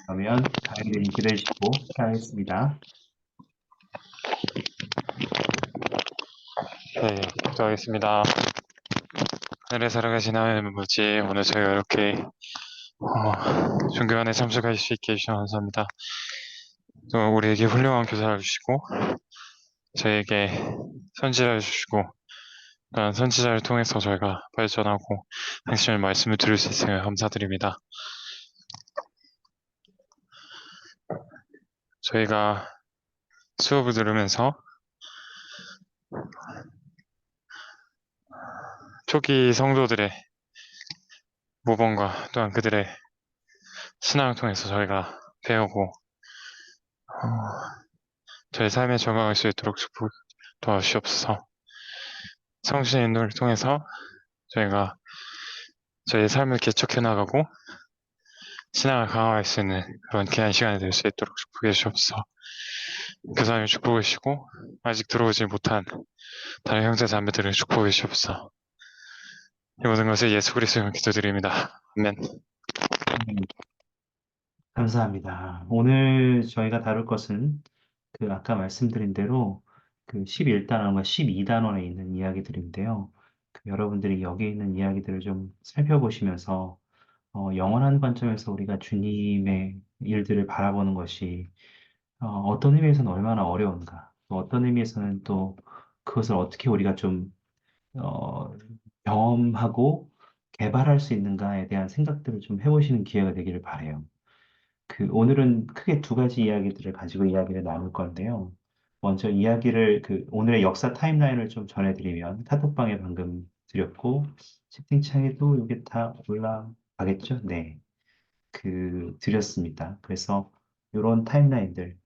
그러면 가이드님 기다리시고 시작하겠습니다. 네, 부탁하겠습니다. 하늘에 살아가신 하나님 아버지, 오늘 저희가 이렇게 존경안에 참석할 수 있게 해주셔서 감사합니다. 또 우리에게 훌륭한 교사를 주시고 저희에게 선지자를 주시고 또한 선지자를 통해서 저희가 발전하고 당신의 말씀을 들을 수 있으며 감사드립니다. 저희가 수업을 들으면서 초기 성도들의 모범과 또한 그들의 신앙을 통해서 저희가 배우고 저희 삶에 적응할 수 있도록 축복 도와주시옵소서. 성신의 인도를 통해서 저희가 저희 삶을 개척해 나가고 신앙을 강화할 수 있는 그런 귀한 시간이 될 수 있도록 축복해 주시옵소서. 교사님 축복해 주시고 아직 들어오지 못한 다른 형제 자매들을 축복해 주시옵소서. 이 모든 것을 예수 그리스도로 기도드립니다. 아멘. 감사합니다. 오늘 저희가 다룰 것은 아까 말씀드린 대로 11단원과 12단원에 있는 이야기들인데요. 여러분들이 여기 있는 이야기들을 좀 살펴보시면서 영원한 관점에서 우리가 주님의 일들을 바라보는 것이 어떤 의미에서는 얼마나 어려운가, 또 어떤 의미에서는 또 그것을 어떻게 우리가 좀 어, 경험하고 개발할 수 있는가에 대한 생각들을 좀 해보시는 기회가 되기를 바래요. 오늘은 크게 두 가지 이야기들을 가지고 이야기를 나눌 건데요. 먼저 이야기를 오늘의 역사 타임라인을 좀 전해드리면 카톡방에 방금 드렸고 채팅창에도 이게 다 올라가겠죠? 네, 드렸습니다. 그래서 이런 타임라인들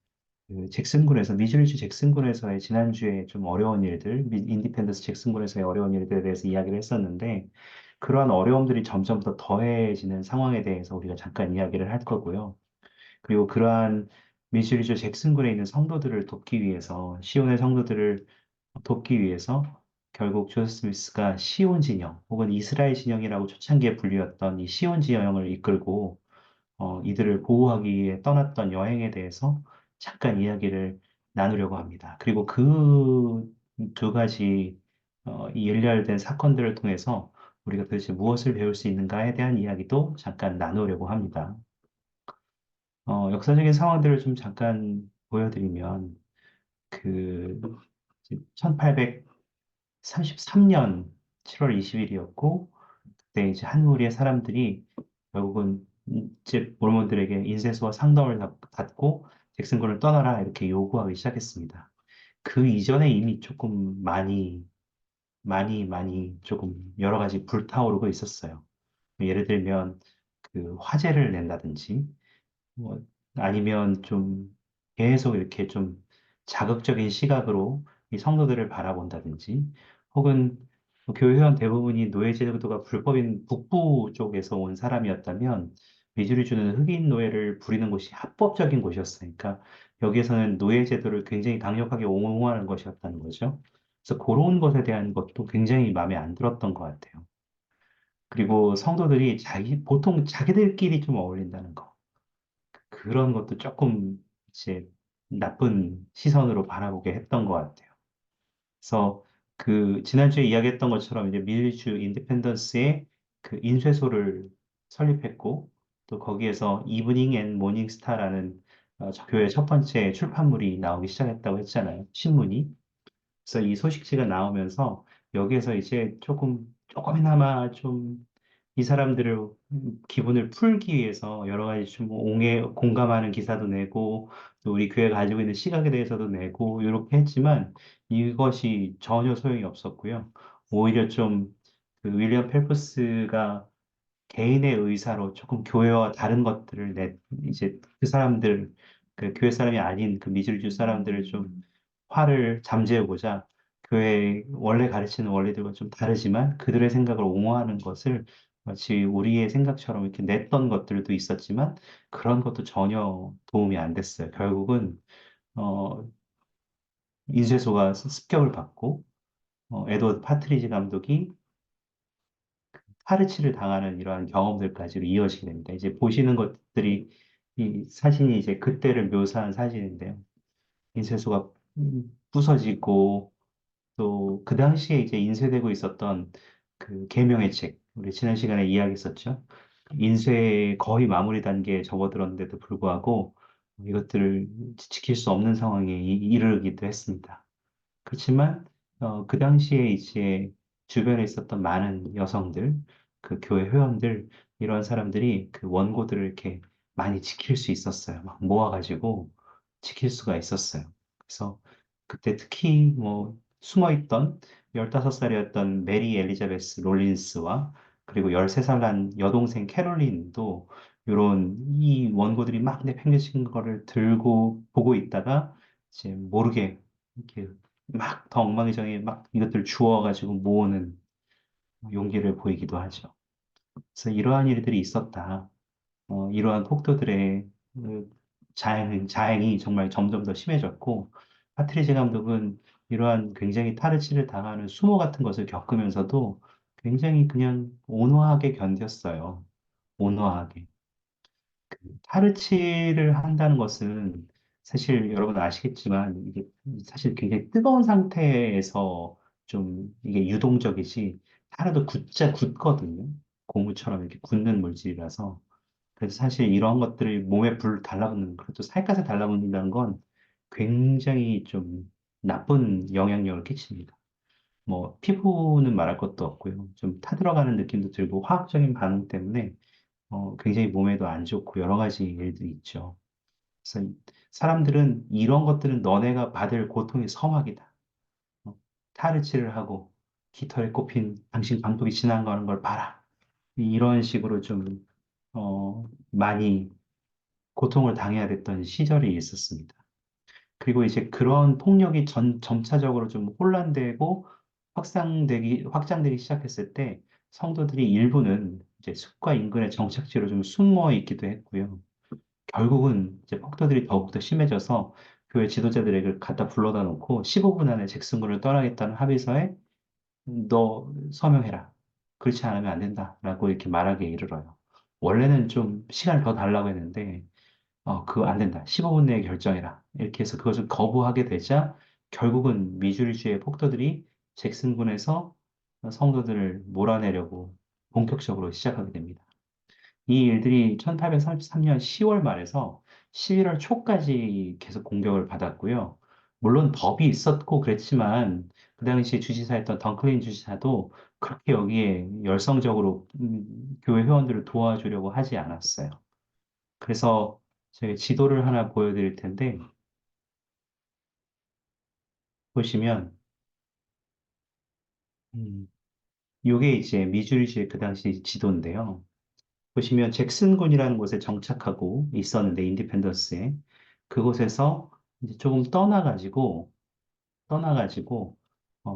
잭슨군에서 미주리주 잭슨군에서의 지난주에 좀 어려운 일들, 인디펜던스 잭슨군에서의 어려운 일들에 대해서 이야기를 했었는데 그러한 어려움들이 점점 더 더해지는 상황에 대해서 우리가 잠깐 이야기를 할 거고요. 그리고 그러한 미주리주 잭슨군에 있는 성도들을 돕기 위해서 시온의 성도들을 돕기 위해서 결국 조세 스미스가 시온 진영 혹은 이스라엘 진영이라고 초창기에 불리웠던 이 시온 진영을 이끌고 이들을 보호하기 위해 떠났던 여행에 대해서 잠깐 이야기를 나누려고 합니다. 그리고 그 두 가지 이 일렬된 사건들을 통해서 우리가 도대체 무엇을 배울 수 있는가에 대한 이야기도 잠깐 나누려고 합니다. 역사적인 상황들을 좀 잠깐 보여드리면 그 1833년 7월 20일이었고 그때 이제 한 무리의 사람들이 결국은 이제 몰몬들에게 인쇄소와 상점을 닫고 잭슨군을 떠나라 이렇게 요구하기 시작했습니다. 그 이전에 이미 조금 많이 조금 여러 가지 불타오르고 있었어요. 예를 들면 화재를 낸다든지 뭐 아니면 좀 계속 이렇게 좀 자극적인 시각으로 이 성도들을 바라본다든지 혹은 뭐 교회원 대부분이 노예 제도가 불법인 북부 쪽에서 온 사람이었다면 미주리 주는 흑인 노예를 부리는 곳이 합법적인 곳이었으니까 여기에서는 노예 제도를 굉장히 강력하게 옹호하는 것이었다는 거죠. 그래서 그런 것에 대한 것도 굉장히 마음에 안 들었던 것 같아요. 그리고 성도들이 보통 자기들끼리 좀 어울린다는 거. 그런 것도 조금 이제 나쁜 시선으로 바라보게 했던 것 같아요. 그래서 지난주에 이야기했던 것처럼 이제 밀리주 인디펜던스의 인쇄소를 설립했고 또 거기에서 이브닝 앤 모닝 스타라는 저 교회 첫 번째 출판물이 나오기 시작했다고 했잖아요. 신문이. 그래서 이 소식지가 나오면서 여기에서 이제 조금이나마 좀 이 사람들을 기분을 풀기 위해서 여러 가지 좀 공감하는 기사도 내고 또 우리 교회가 가지고 있는 시각에 대해서도 내고 이렇게 했지만 이것이 전혀 소용이 없었고요. 오히려 좀 윌리엄 펠프스가 개인의 의사로 조금 교회와 다른 것들을 이제 그 사람들, 교회 사람이 아닌 미술주 사람들을 좀 화를 잠재우고자 교회 원래 가르치는 원리들과 좀 다르지만 그들의 생각을 옹호하는 것을 마치 우리의 생각처럼 이렇게 냈던 것들도 있었지만 그런 것도 전혀 도움이 안 됐어요. 결국은, 어, 인쇄소가 습격을 받고, 에드워드 파트리지 감독이 파르치를 당하는 이러한 경험들까지로 이어지게 됩니다. 이제 보시는 것들이 이 사진이 이제 그때를 묘사한 사진인데요. 인쇄소가 부서지고 또 그 당시에 이제 인쇄되고 있었던 그 계명의 책, 우리 지난 시간에 이야기했었죠. 인쇄 거의 마무리 단계에 접어들었는데도 불구하고 이것들을 지킬 수 없는 상황에 이르기도 했습니다. 그렇지만 그 당시에 이제 주변에 있었던 많은 여성들, 그 교회 회원들 이런 사람들이 그 원고들을 이렇게 많이 지킬 수 있었어요. 막 모아가지고 지킬 수가 있었어요. 그래서 그때 특히 뭐 숨어있던 15살이었던 메리 엘리자베스 롤린스와 그리고 13살 난 여동생 캐롤린도 이런 이 원고들이 막 내팽개친 거를 들고 보고 있다가 이제 모르게 이렇게 막 더 엉망이정에 막 이것들 주워가지고 모으는 용기를 보이기도 하죠. 그래서 이러한 일들이 있었다. 이러한 폭도들의 자행이 정말 점점 더 심해졌고, 파트리지 감독은 이러한 굉장히 타르치를 당하는 수모 같은 것을 겪으면서도 굉장히 그냥 온화하게 견뎠어요. 온화하게. 타르치를 한다는 것은 사실 여러분 아시겠지만 이게 사실 굉장히 뜨거운 상태에서 좀 이게 유동적이지 타르도 굳자 굳거든요. 고무처럼 이렇게 굳는 물질이라서. 그래서 사실 이런 것들이 몸에 불 달라붙는, 그것도 살갗에 달라붙는다는 건 굉장히 좀 나쁜 영향력을 끼칩니다. 뭐 피부는 말할 것도 없고요. 좀 타들어가는 느낌도 들고 화학적인 반응 때문에 굉장히 몸에도 안 좋고 여러 가지 일들이 있죠. 그래서 사람들은 이런 것들은 너네가 받을 고통의 서막이다. 어, 타르치를 하고 깃털에 꼽힌 당신 방독이 지나가는 걸 봐라. 이런 식으로 좀, 많이 고통을 당해야 됐던 시절이 있었습니다. 그리고 이제 그런 폭력이 점차적으로 좀 혼란되고 확장되기 시작했을 때 성도들이 일부는 이제 숲과 인근의 정착지로 좀 숨어 있기도 했고요. 결국은 이제 폭도들이 더욱더 심해져서 교회 지도자들에게 갖다 불러다 놓고 15분 안에 잭슨군을 떠나겠다는 합의서에 너 서명해라. 그렇지 않으면 안 된다라고 이렇게 말하기에 이르러요. 원래는 좀 시간을 더 달라고 했는데 그거 안 된다. 15분 내에 결정해라. 이렇게 해서 그것을 거부하게 되자 결국은 미주리주의 폭도들이 잭슨군에서 성도들을 몰아내려고 본격적으로 시작하게 됩니다. 이 일들이 1833년 10월 말에서 11월 초까지 계속 공격을 받았고요. 물론 법이 있었고 그랬지만 그 당시 주지사였던 덩클린 주지사도 그렇게 여기에 열성적으로 교회 회원들을 도와주려고 하지 않았어요. 그래서 제가 지도를 하나 보여드릴 텐데 보시면 음, 이게 이제 미주리주의 그 당시 지도인데요. 보시면 잭슨군이라는 곳에 정착하고 있었는데 인디펜던스에 그곳에서 이제 조금 떠나가지고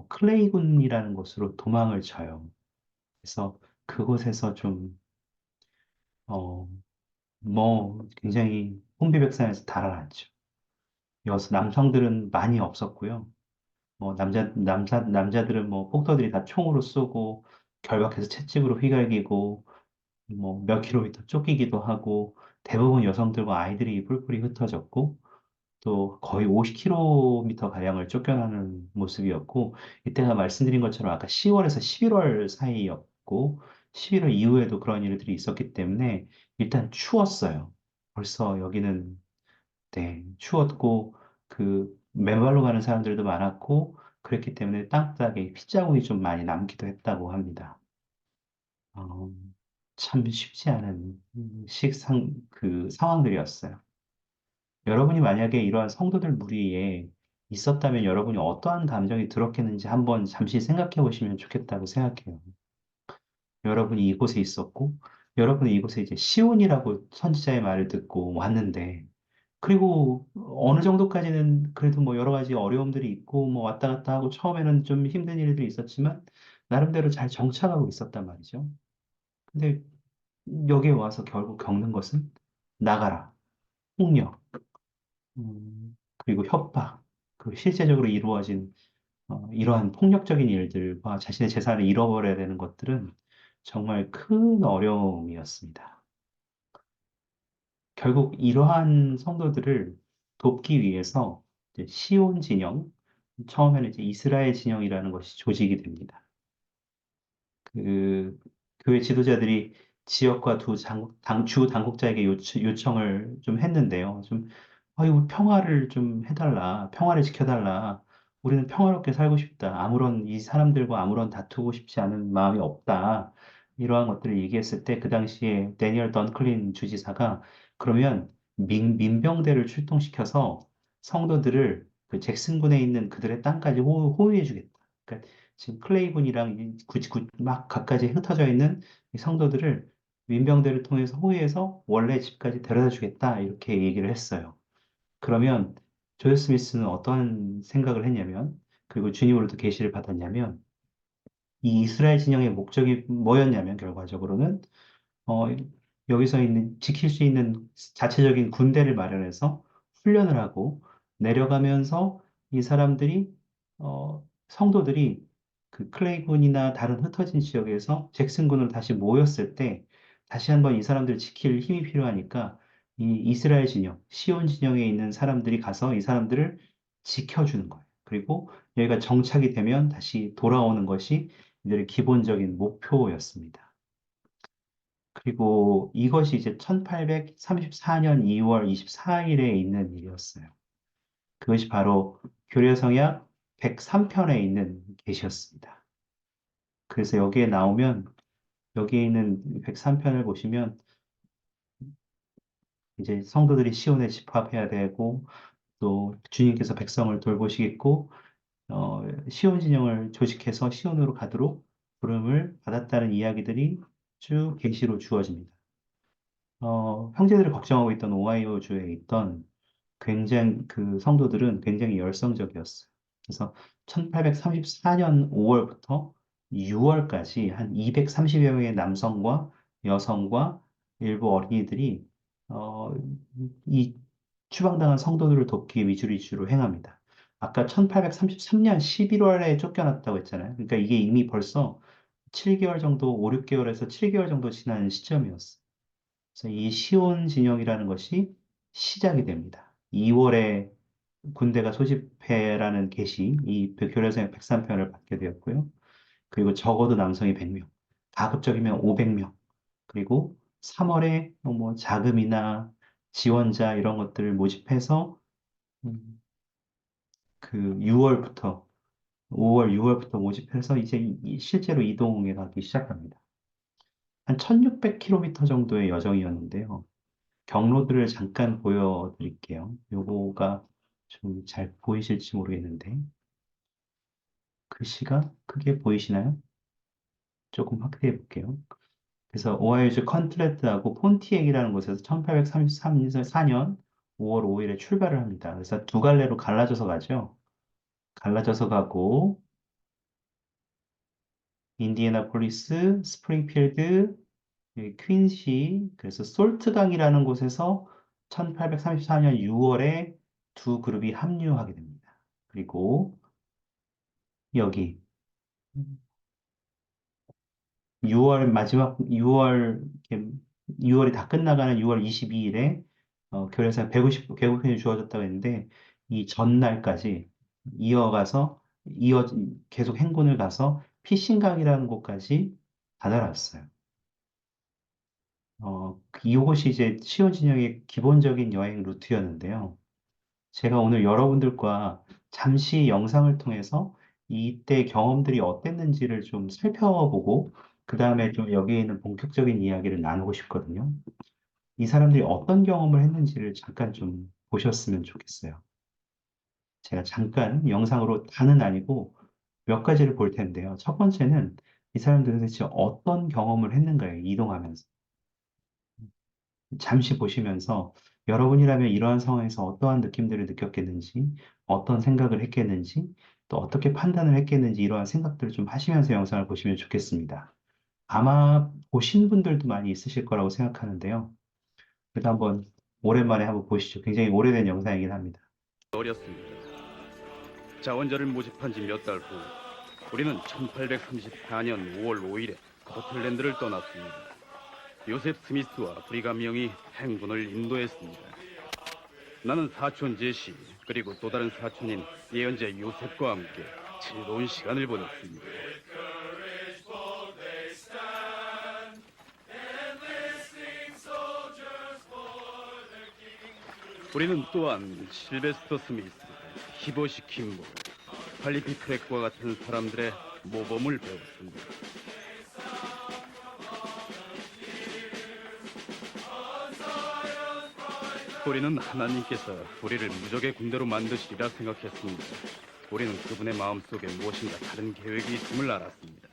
클레이군이라는 곳으로 도망을 쳐요. 그래서 그곳에서 좀 굉장히 혼비백산에서 달아났죠. 남성들은 많이 없었고요. 남자들은 뭐 폭도들이 다 총으로 쏘고 결박해서 채찍으로 휘갈기고 뭐 몇 킬로미터 쫓기기도 하고 대부분 여성들과 아이들이 뿔뿔이 흩어졌고 또 거의 50km 가량을 쫓겨나는 모습이었고 이때가 말씀드린 것처럼 아까 10월에서 11월 사이였고 11월 이후에도 그런 일들이 있었기 때문에 일단 추웠어요. 벌써 여기는 네, 추웠고 그 맨발로 가는 사람들도 많았고 그랬기 때문에 땅바닥에 핏자국이 좀 많이 남기도 했다고 합니다. 어, 참 쉽지 않은 그 상황들이었어요. 여러분이 만약에 이러한 성도들 무리에 있었다면 여러분이 어떠한 감정이 들었겠는지 한번 잠시 생각해 보시면 좋겠다고 생각해요. 여러분이 이곳에 있었고, 여러분이 이곳에 이제 시온이라고 선지자의 말을 듣고 왔는데, 그리고 어느 정도까지는 그래도 뭐 여러 가지 어려움들이 있고, 뭐 왔다 갔다 하고 처음에는 좀 힘든 일들이 있었지만, 나름대로 잘 정착하고 있었단 말이죠. 근데 여기에 와서 결국 겪는 것은 나가라, 폭력, 그리고 협박, 그 실제적으로 이루어진 이러한 폭력적인 일들과 자신의 재산을 잃어버려야 되는 것들은 정말 큰 어려움이었습니다. 결국 이러한 성도들을 돕기 위해서 이제 시온 진영, 처음에는 이제 이스라엘 진영이라는 것이 조직이 됩니다. 그 교회 지도자들이 지역과 주 당국자에게 요청을 좀 했는데요. 좀, 이거 평화를 좀 해달라. 평화를 지켜달라. 우리는 평화롭게 살고 싶다. 이 사람들과 아무런 다투고 싶지 않은 마음이 없다. 이러한 것들을 얘기했을 때 그 당시에 데니얼 던클린 주지사가 그러면 민병대를 출동시켜서 성도들을 그 잭슨군에 있는 그들의 땅까지 호위해 주겠다. 그러니까 지금 클레이군이랑 막 각가지 흩어져 있는 이 성도들을 민병대를 통해서 호위해서 원래 집까지 데려다 주겠다 이렇게 얘기를 했어요. 그러면 조엘 스미스는 어떠한 생각을 했냐면 그리고 주님으로부터 계시를 받았냐면 이 이스라엘 진영의 목적이 뭐였냐면 결과적으로는 어, 여기서 있는, 지킬 수 있는 자체적인 군대를 마련해서 훈련을 하고 내려가면서 이 사람들이, 성도들이 그 클레이군이나 다른 흩어진 지역에서 잭슨군으로 다시 모였을 때 다시 한번 이 사람들을 지킬 힘이 필요하니까 이 이스라엘 진영, 시온 진영에 있는 사람들이 가서 이 사람들을 지켜주는 거예요. 그리고 여기가 정착이 되면 다시 돌아오는 것이 이들의 기본적인 목표였습니다. 그리고 이것이 이제 1834년 2월 24일에 있는 일이었어요. 그것이 바로 교례성약 103편에 있는 계시였습니다. 그래서 여기에 나오면, 여기에 있는 103편을 보시면, 이제 성도들이 시온에 집합해야 되고, 또 주님께서 백성을 돌보시겠고, 시온 진영을 조직해서 시온으로 가도록 부름을 받았다는 이야기들이 쭉 계시로 주어집니다. 형제들을 걱정하고 있던 오하이오주에 있던 그 성도들은 굉장히 열성적이었어요. 그래서 1834년 5월부터 6월까지 한 230여 명의 남성과 여성과 일부 어린이들이 어, 이 추방당한 성도들을 돕기 위주로 행합니다. 아까 1833년 11월에 쫓겨났다고 했잖아요. 그러니까 이게 이미 벌써 7개월 정도, 5, 6개월에서 7개월 정도 지난 시점이었어요. 그래서 이 시온 진영이라는 것이 시작이 됩니다. 2월에 군대가 소집해라는 계시, 이 교련성 103편을 받게 되었고요. 그리고 적어도 남성이 100명, 가급적이면 500명, 그리고 3월에 뭐 자금이나 지원자 이런 것들을 모집해서 음, 그 6월부터 5월, 6월부터 모집해서 이제 실제로 이동해 가기 시작합니다. 한 1600km 정도의 여정이었는데요. 경로들을 잠깐 보여드릴게요. 요거가 좀 잘 보이실지 모르겠는데, 글씨가 크게 보이시나요? 조금 확대해 볼게요. 그래서 오하이오주 컨트레트하고 폰티액이라는 곳에서 1834년 5월 5일에 출발을 합니다. 그래서 두 갈래로 갈라져서 가죠. 갈라져서 가고, 인디애나폴리스, 스프링필드, 퀸시, 그래서 솔트강이라는 곳에서 1834년 6월에 두 그룹이 합류하게 됩니다. 그리고 여기 6월 마지막 6월이 다 끝나가는 6월 22일에 교회에서 150개국편이 주어졌다고 했는데 이 전날까지 이어가서 이어 계속 행군을 가서 피신강이라는 곳까지 다다랐어요. 이것이 이제 시온 진영의 기본적인 여행 루트였는데요. 제가 오늘 여러분들과 잠시 영상을 통해서 이때 경험들이 어땠는지를 좀 살펴보고, 그 다음에 좀 여기에 있는 본격적인 이야기를 나누고 싶거든요. 이 사람들이 어떤 경험을 했는지를 잠깐 좀 보셨으면 좋겠어요. 제가 잠깐 영상으로 다는 아니고 몇 가지를 볼 텐데요. 첫 번째는 이 사람들은 대체 어떤 경험을 했는가요? 이동하면서. 잠시 보시면서 여러분이라면 이러한 상황에서 어떠한 느낌들을 느꼈겠는지, 어떤 생각을 했겠는지, 또 어떻게 판단을 했겠는지 이러한 생각들을 좀 하시면서 영상을 보시면 좋겠습니다. 아마 보신 분들도 많이 있으실 거라고 생각하는데요. 그래도 한번 오랜만에 한번 보시죠. 굉장히 오래된 영상이긴 합니다. 어렸습니다. 자원자를 모집한 지 몇 달 후, 우리는 1834년 5월 5일에 포틀랜드를 떠났습니다. 요셉 스미스와 브리감 영이 행군을 인도했습니다. 나는 사촌 제시 그리고 또 다른 사촌인 예언자 요셉과 함께 즐거운 시간을 보냈습니다. 우리는 또한 실베스터 스미스, 히보시 킴보, 팔리피 트랙과 같은 사람들의 모범을 배웠습니다. 우리는 하나님께서 우리를 무적의 군대로 만드시리라 생각했습니다. 우리는 그분의 마음속에 무엇인가 다른 계획이 있음을 알았습니다.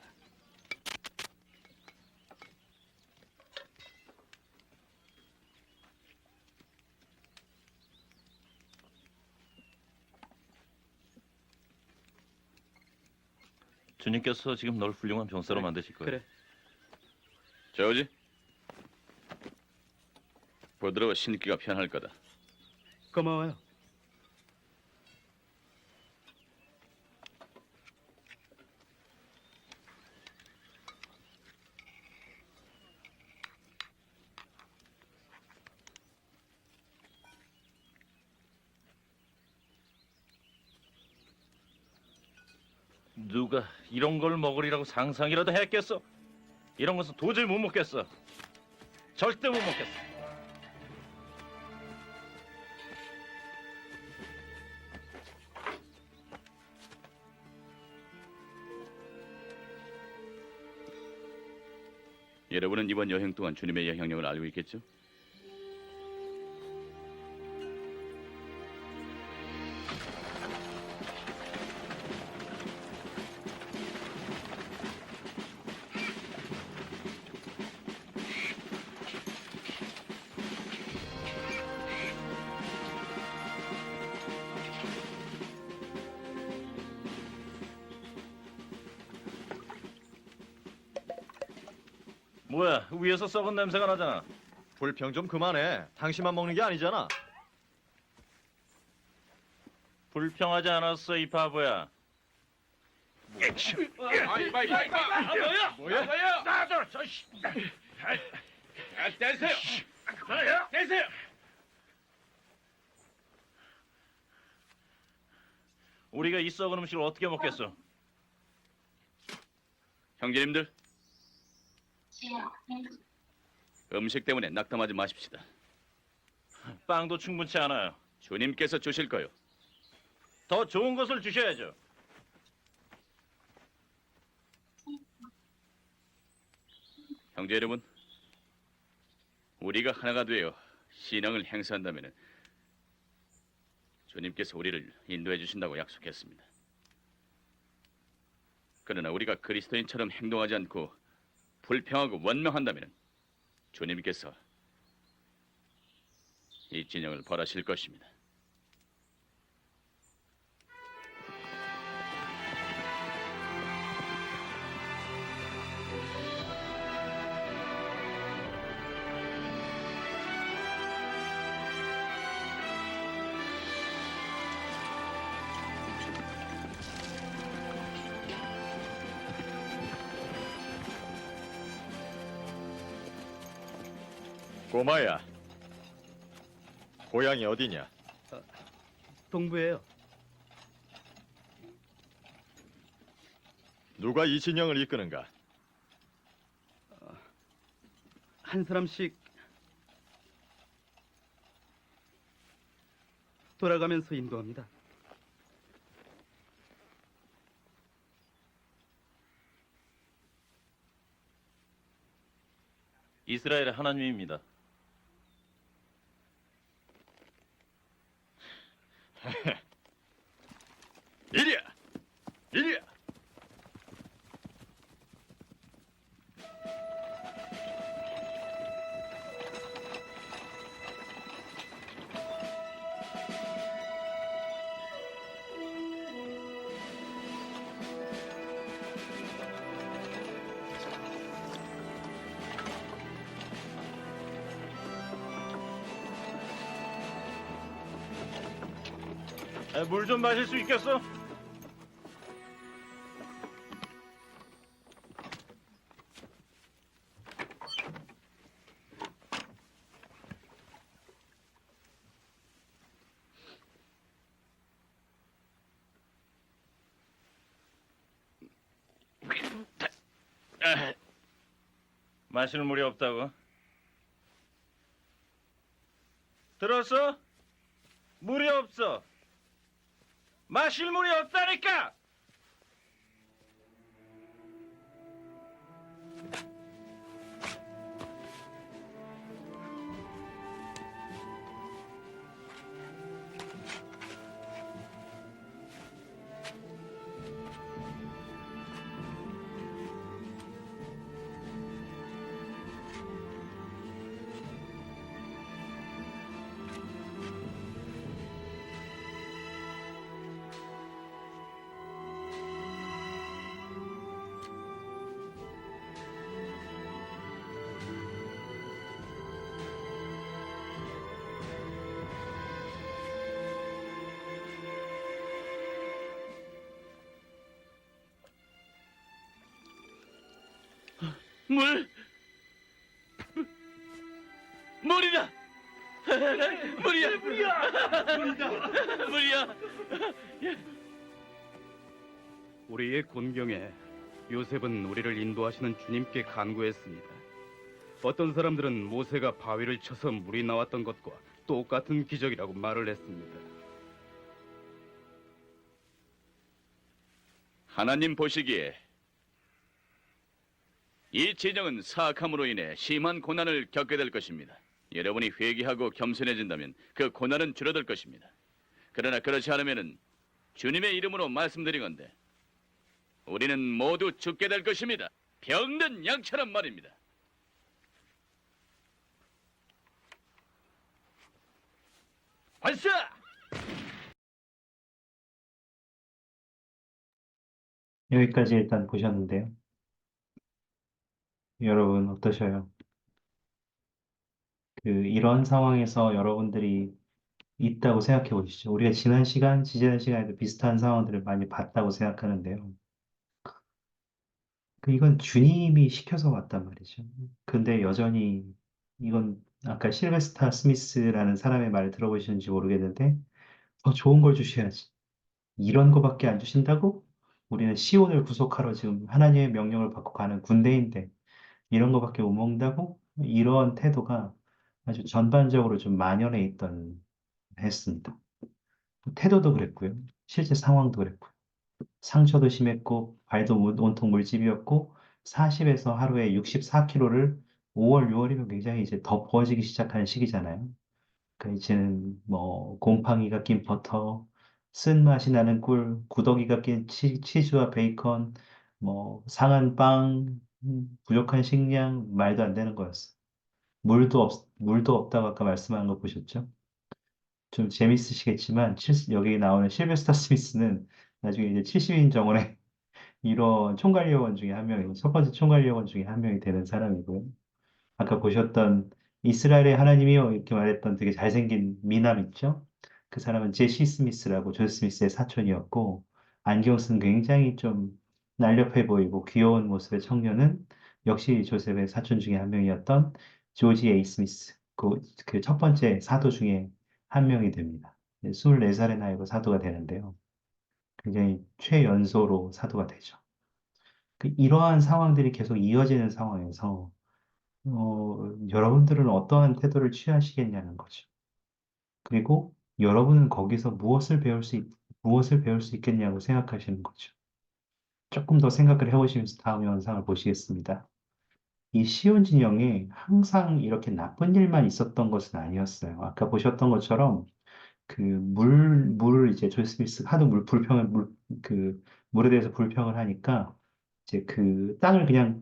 주님께서 지금 널 훌륭한 병사로 만드실 거예요. 그래. 저지? 부드러워 신기가 편할 거다. 고마워요. 누가 이런 걸 먹으리라고 상상이라도 했겠어? 이런 것은 도저히 못 먹겠어. 절대 못 먹겠어. 여러분은 이번 여행 동안 주님의 영향력을 알고 있겠죠? 뭐야, 위에서 썩은 냄새가 나잖아. 불평 좀 그만해. 당신만 먹는 게 아니잖아. 불평하지 않았어, 이 바보야. 우리가 이 썩은 음식을 어떻게 먹겠어? 형제님들, 음식 때문에 낙담하지 마십시다. 빵도 충분치 않아요. 주님께서 주실 거요. 더 좋은 것을 주셔야죠. 형제 여러분, 우리가 하나가 되어 신앙을 행사한다면 주님께서 우리를 인도해 주신다고 약속했습니다. 그러나 우리가 그리스도인처럼 행동하지 않고 불평하고 원망한다면 주님께서 이 진영을 벌하실 것입니다. 꼬마야. 고향이 어디냐? 동부예요. 누가 이 진영을 이끄는가? 한 사람씩 돌아가면서 인도합니다. 이스라엘의 하나님입니다. 이리야! 이리야! 물 좀 마실 수 있겠어? 마실 물이 없다고? 들었어? 물이 없어. 마실 물이 없다니까! 물! 물이다! 물이야! 물이야! 우리의 곤경에 요셉은 우리를 인도하시는 주님께 간구했습니다. 어떤 사람들은 모세가 바위를 쳐서 물이 나왔던 것과 똑같은 기적이라고 말을 했습니다. 하나님 보시기에 이 진영은 사악함으로 인해 심한 고난을 겪게 될 것입니다. 여러분이 회개하고 겸손해진다면 그 고난은 줄어들 것입니다. 그러나 그렇지 않으면 주님의 이름으로 말씀드리건대 우리는 모두 죽게 될 것입니다. 병든 양처럼 말입니다. 발사! 여기까지 일단 보셨는데요. 여러분 어떠셔요? 이런 상황에서 여러분들이 있다고 생각해 보시죠. 우리가 지난 시간에도 비슷한 상황들을 많이 봤다고 생각하는데요. 이건 주님이 시켜서 왔단 말이죠. 근데 여전히 이건 아까 실베스타 스미스라는 사람의 말을 들어보셨는지 모르겠는데 더 좋은 걸 주셔야지. 이런 거밖에 안 주신다고? 우리는 시온을 구속하러 지금 하나님의 명령을 받고 가는 군대인데 이런 거밖에 못 먹는다고? 이런 태도가 아주 전반적으로 좀 만연해 했습니다. 태도도 그랬고요. 실제 상황도 그랬고요. 상처도 심했고, 발도 온통 물집이었고, 40에서 하루에 64kg를 5월, 6월이면 굉장히 이제 더 부어지기 시작하는 시기잖아요. 그러니까 이제는 뭐, 곰팡이가 낀 버터, 쓴맛이 나는 꿀, 구더기가 낀 치즈와 베이컨, 뭐, 상한 빵, 부족한 식량, 말도 안 되는 거였어. 물도 없다고 아까 말씀한 거 보셨죠? 좀 재밌으시겠지만, 여기 나오는 실베스타 스미스는 나중에 이제 70인 정원의 이런 총괄요원 중에 한 명이고, 첫 번째 총괄요원 중에 한 명이 되는 사람이고요. 아까 보셨던 이스라엘의 하나님이요 이렇게 말했던 되게 잘생긴 미남 있죠? 그 사람은 제시 스미스라고 존 스미스의 사촌이었고 안경 쓴 굉장히 좀 날렵해 보이고 귀여운 모습의 청년은 역시 조셉의 사촌 중에 한 명이었던 조지 에이 스미스 그 첫 번째 사도 중에 한 명이 됩니다. 24살의 나이로 사도가 되는데요. 굉장히 최연소로 사도가 되죠. 이러한 상황들이 계속 이어지는 상황에서 여러분들은 어떠한 태도를 취하시겠냐는 거죠. 그리고 여러분은 거기서 무엇을 배울 수 있겠냐고 생각하시는 거죠. 조금 더 생각을 해보시면서 다음 영상을 보시겠습니다. 이 시온 진영에 항상 이렇게 나쁜 일만 있었던 것은 아니었어요. 아까 보셨던 것처럼 물을 이제 존 스미스 하도 물에 대해서 불평을 하니까 이제 땅을 그냥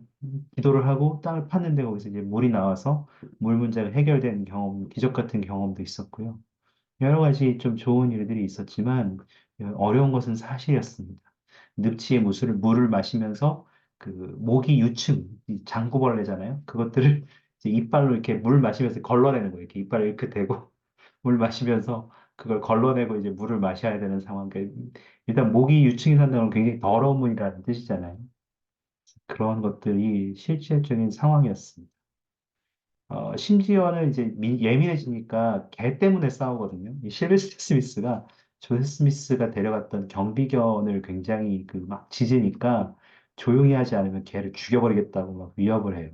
기도를 하고 땅을 팠는데 거기서 이제 물이 나와서 물 문제가 해결된 기적 같은 경험도 있었고요. 여러 가지 좀 좋은 일들이 있었지만 어려운 것은 사실이었습니다. 늪지의 물을 마시면서 모기 유충, 이 장구벌레잖아요. 그것들을 이제 이빨로 이렇게 물 마시면서 걸러내는 거예요. 이렇게 이빨을 이렇게 대고 물 마시면서 그걸 걸러내고 이제 물을 마셔야 되는 상황. 일단 모기 유충이 산다는 건 굉장히 더러운 물이라는 뜻이잖아요. 그런 것들이 실질적인 상황이었습니다. 심지어는 이제 예민해지니까 개 때문에 싸우거든요. 이 실베스터 스미스가 존 스미스가 데려갔던 경비견을 굉장히 막 짖으니까 조용히 하지 않으면 개를 죽여버리겠다고 막 위협을 해요.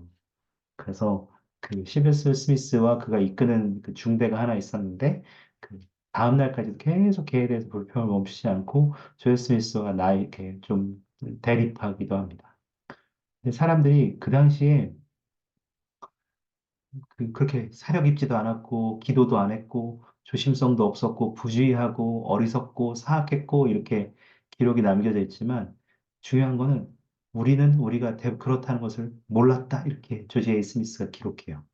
그래서 그 시베스 스미스와 그가 이끄는 그 중대가 하나 있었는데 그 다음 날까지도 계속 걔에 대해서 불평을 멈추지 않고 조엘 스미스와 나이 이렇게 좀 대립하기도 합니다. 근데 사람들이 그 당시에 그렇게 사려 깊지도 않았고 기도도 안 했고 조심성도 없었고 부주의하고 어리석고 사악했고 이렇게 기록이 남겨져 있지만 중요한 거는 우리는 우리가 그렇다는 것을 몰랐다 이렇게 조지 에이 스미스가 기록해요.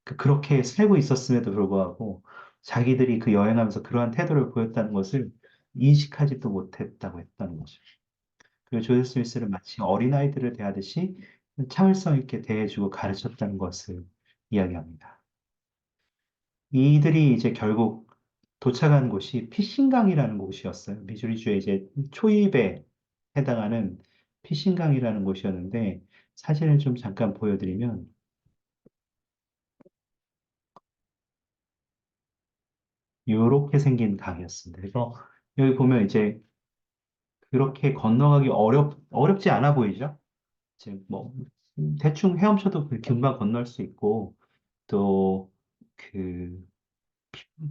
그렇게 살고 있었음에도 불구하고 자기들이 그 여행하면서 그러한 태도를 보였다는 것을 인식하지도 못했다고 했다는 거죠. 그리고 조지 스미스를 마치 어린아이들을 대하듯이 참을성 있게 대해주고 가르쳤다는 것을 이야기합니다. 이들이 이제 결국 도착한 곳이 피싱강이라는 곳이었어요. 미주리주의 이제 초입에 해당하는 피싱강이라는 곳이었는데 사진을 좀 잠깐 보여드리면 이렇게 생긴 강이었습니다. 그래서 여기 보면 이제 그렇게 건너가기 어렵지 않아 보이죠? 이제 뭐 대충 헤엄쳐도 금방 건널 수 있고 또그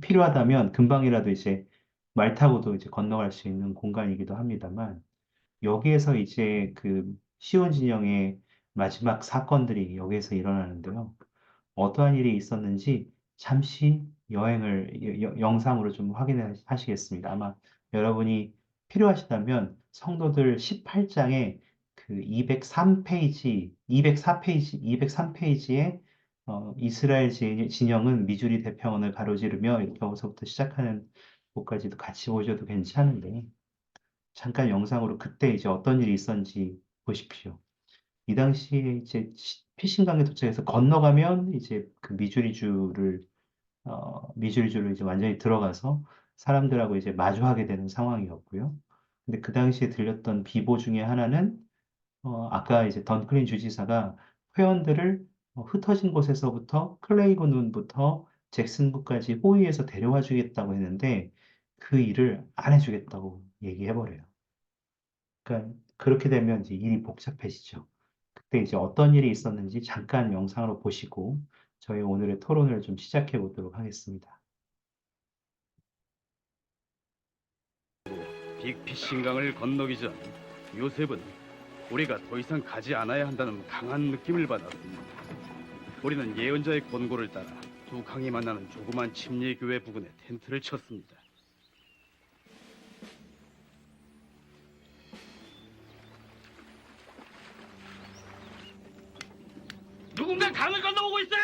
필요하다면 금방이라도 이제 말 타고도 이제 건너갈 수 있는 공간이기도 합니다만 여기에서 이제 그 시온 진영의 마지막 사건들이 여기에서 일어나는데요. 어떠한 일이 있었는지 잠시 여행을 영상으로 좀 확인하시겠습니다. 아마 여러분이 필요하시다면 성도들 18장에 그 203페이지, 204페이지, 203페이지에 이스라엘 진영은 미주리 대평원을 가로지르며 이렇게 여기서부터 시작하는 곳까지도 같이 보셔도 괜찮은데 잠깐 영상으로 그때 이제 어떤 일이 있었는지 보십시오. 이 당시에 이제 피신강에 도착해서 건너가면 이제 그 미주리주를 이제 완전히 들어가서 사람들하고 이제 마주하게 되는 상황이었고요. 근데 그 당시에 들렸던 비보 중에 하나는 아까 이제 던클린 주지사가 회원들을 흩어진 곳에서부터 클레이곤군부터 잭슨군까지 호위해서 데려와 주겠다고 했는데 그 일을 안 해주겠다고 얘기해버려요. 그러니까 그렇게 되면 이제 일이 복잡해지죠. 그때 이제 어떤 일이 있었는지 잠깐 영상으로 보시고 저희 오늘의 토론을 좀 시작해 보도록 하겠습니다. 빅피싱강을 건너기 전 요셉은 우리가 더 이상 가지 않아야 한다는 강한 느낌을 받았습니다. 우리는 예언자의 권고를 따라 두 강이 만나는 조그만 침례교회 부근에 텐트를 쳤습니다. 누군가 강을 건너오고 있어요!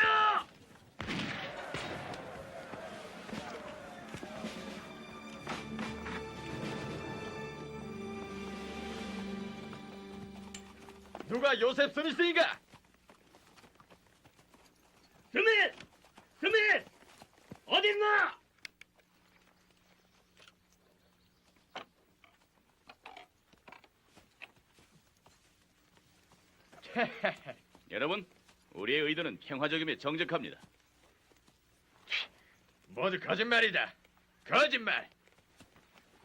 누가 요셉 스미스인가? 스밋! 스밋! 어딨나? 여러분, 우리의 의도는 평화적이며 정직합니다. 모두 거짓말이다. 거짓말.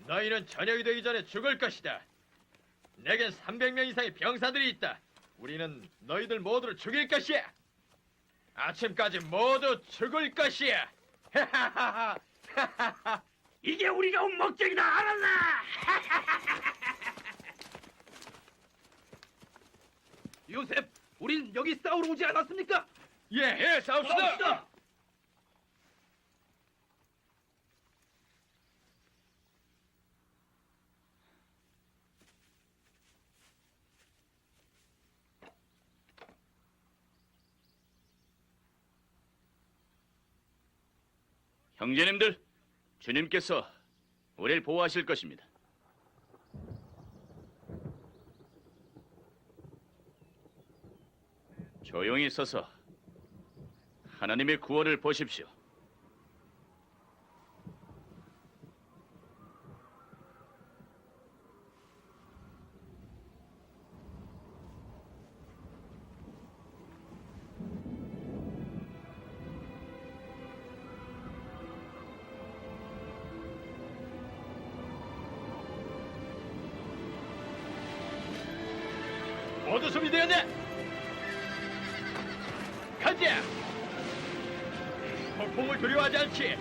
너희는 저녁이 되기 전에 죽을 것이다. 내겐 300명 이상의 병사들이 있다. 우리는 너희들 모두를 죽일 것이야. 아침까지 모두 죽을 것이야. 이게 우리가 온 목적이다, 알았나? 요셉, 우린 여기 싸우러 오지 않았습니까? 예, 싸웁시다. 형제님들, 주님께서 우리를 보호하실 것입니다. 조용히 서서 하나님의 구원을 보십시오. 모두 준비되었네. 가자. 폭풍을 두려워하지 않지.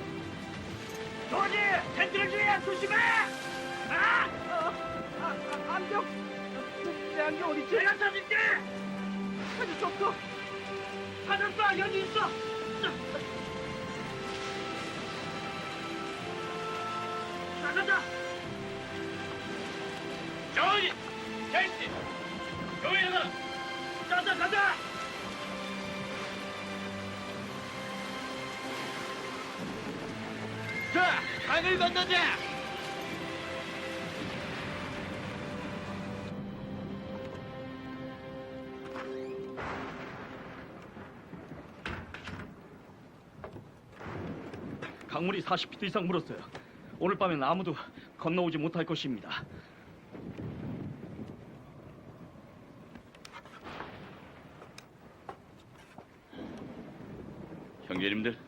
조지, 텐트를 주의야 조심해. 안경. 내 안경 어디 있지? 내가 찾을게. 찾을 수 없어. 찾았어. 여기 있어. 찾았다. 조지, 텐트. 조이나. 가자. 자, 강을 건너자. 강물이 40피트 이상 물었어요. 오늘 밤엔 아무도 건너오지 못할 것입니다. 형제님들,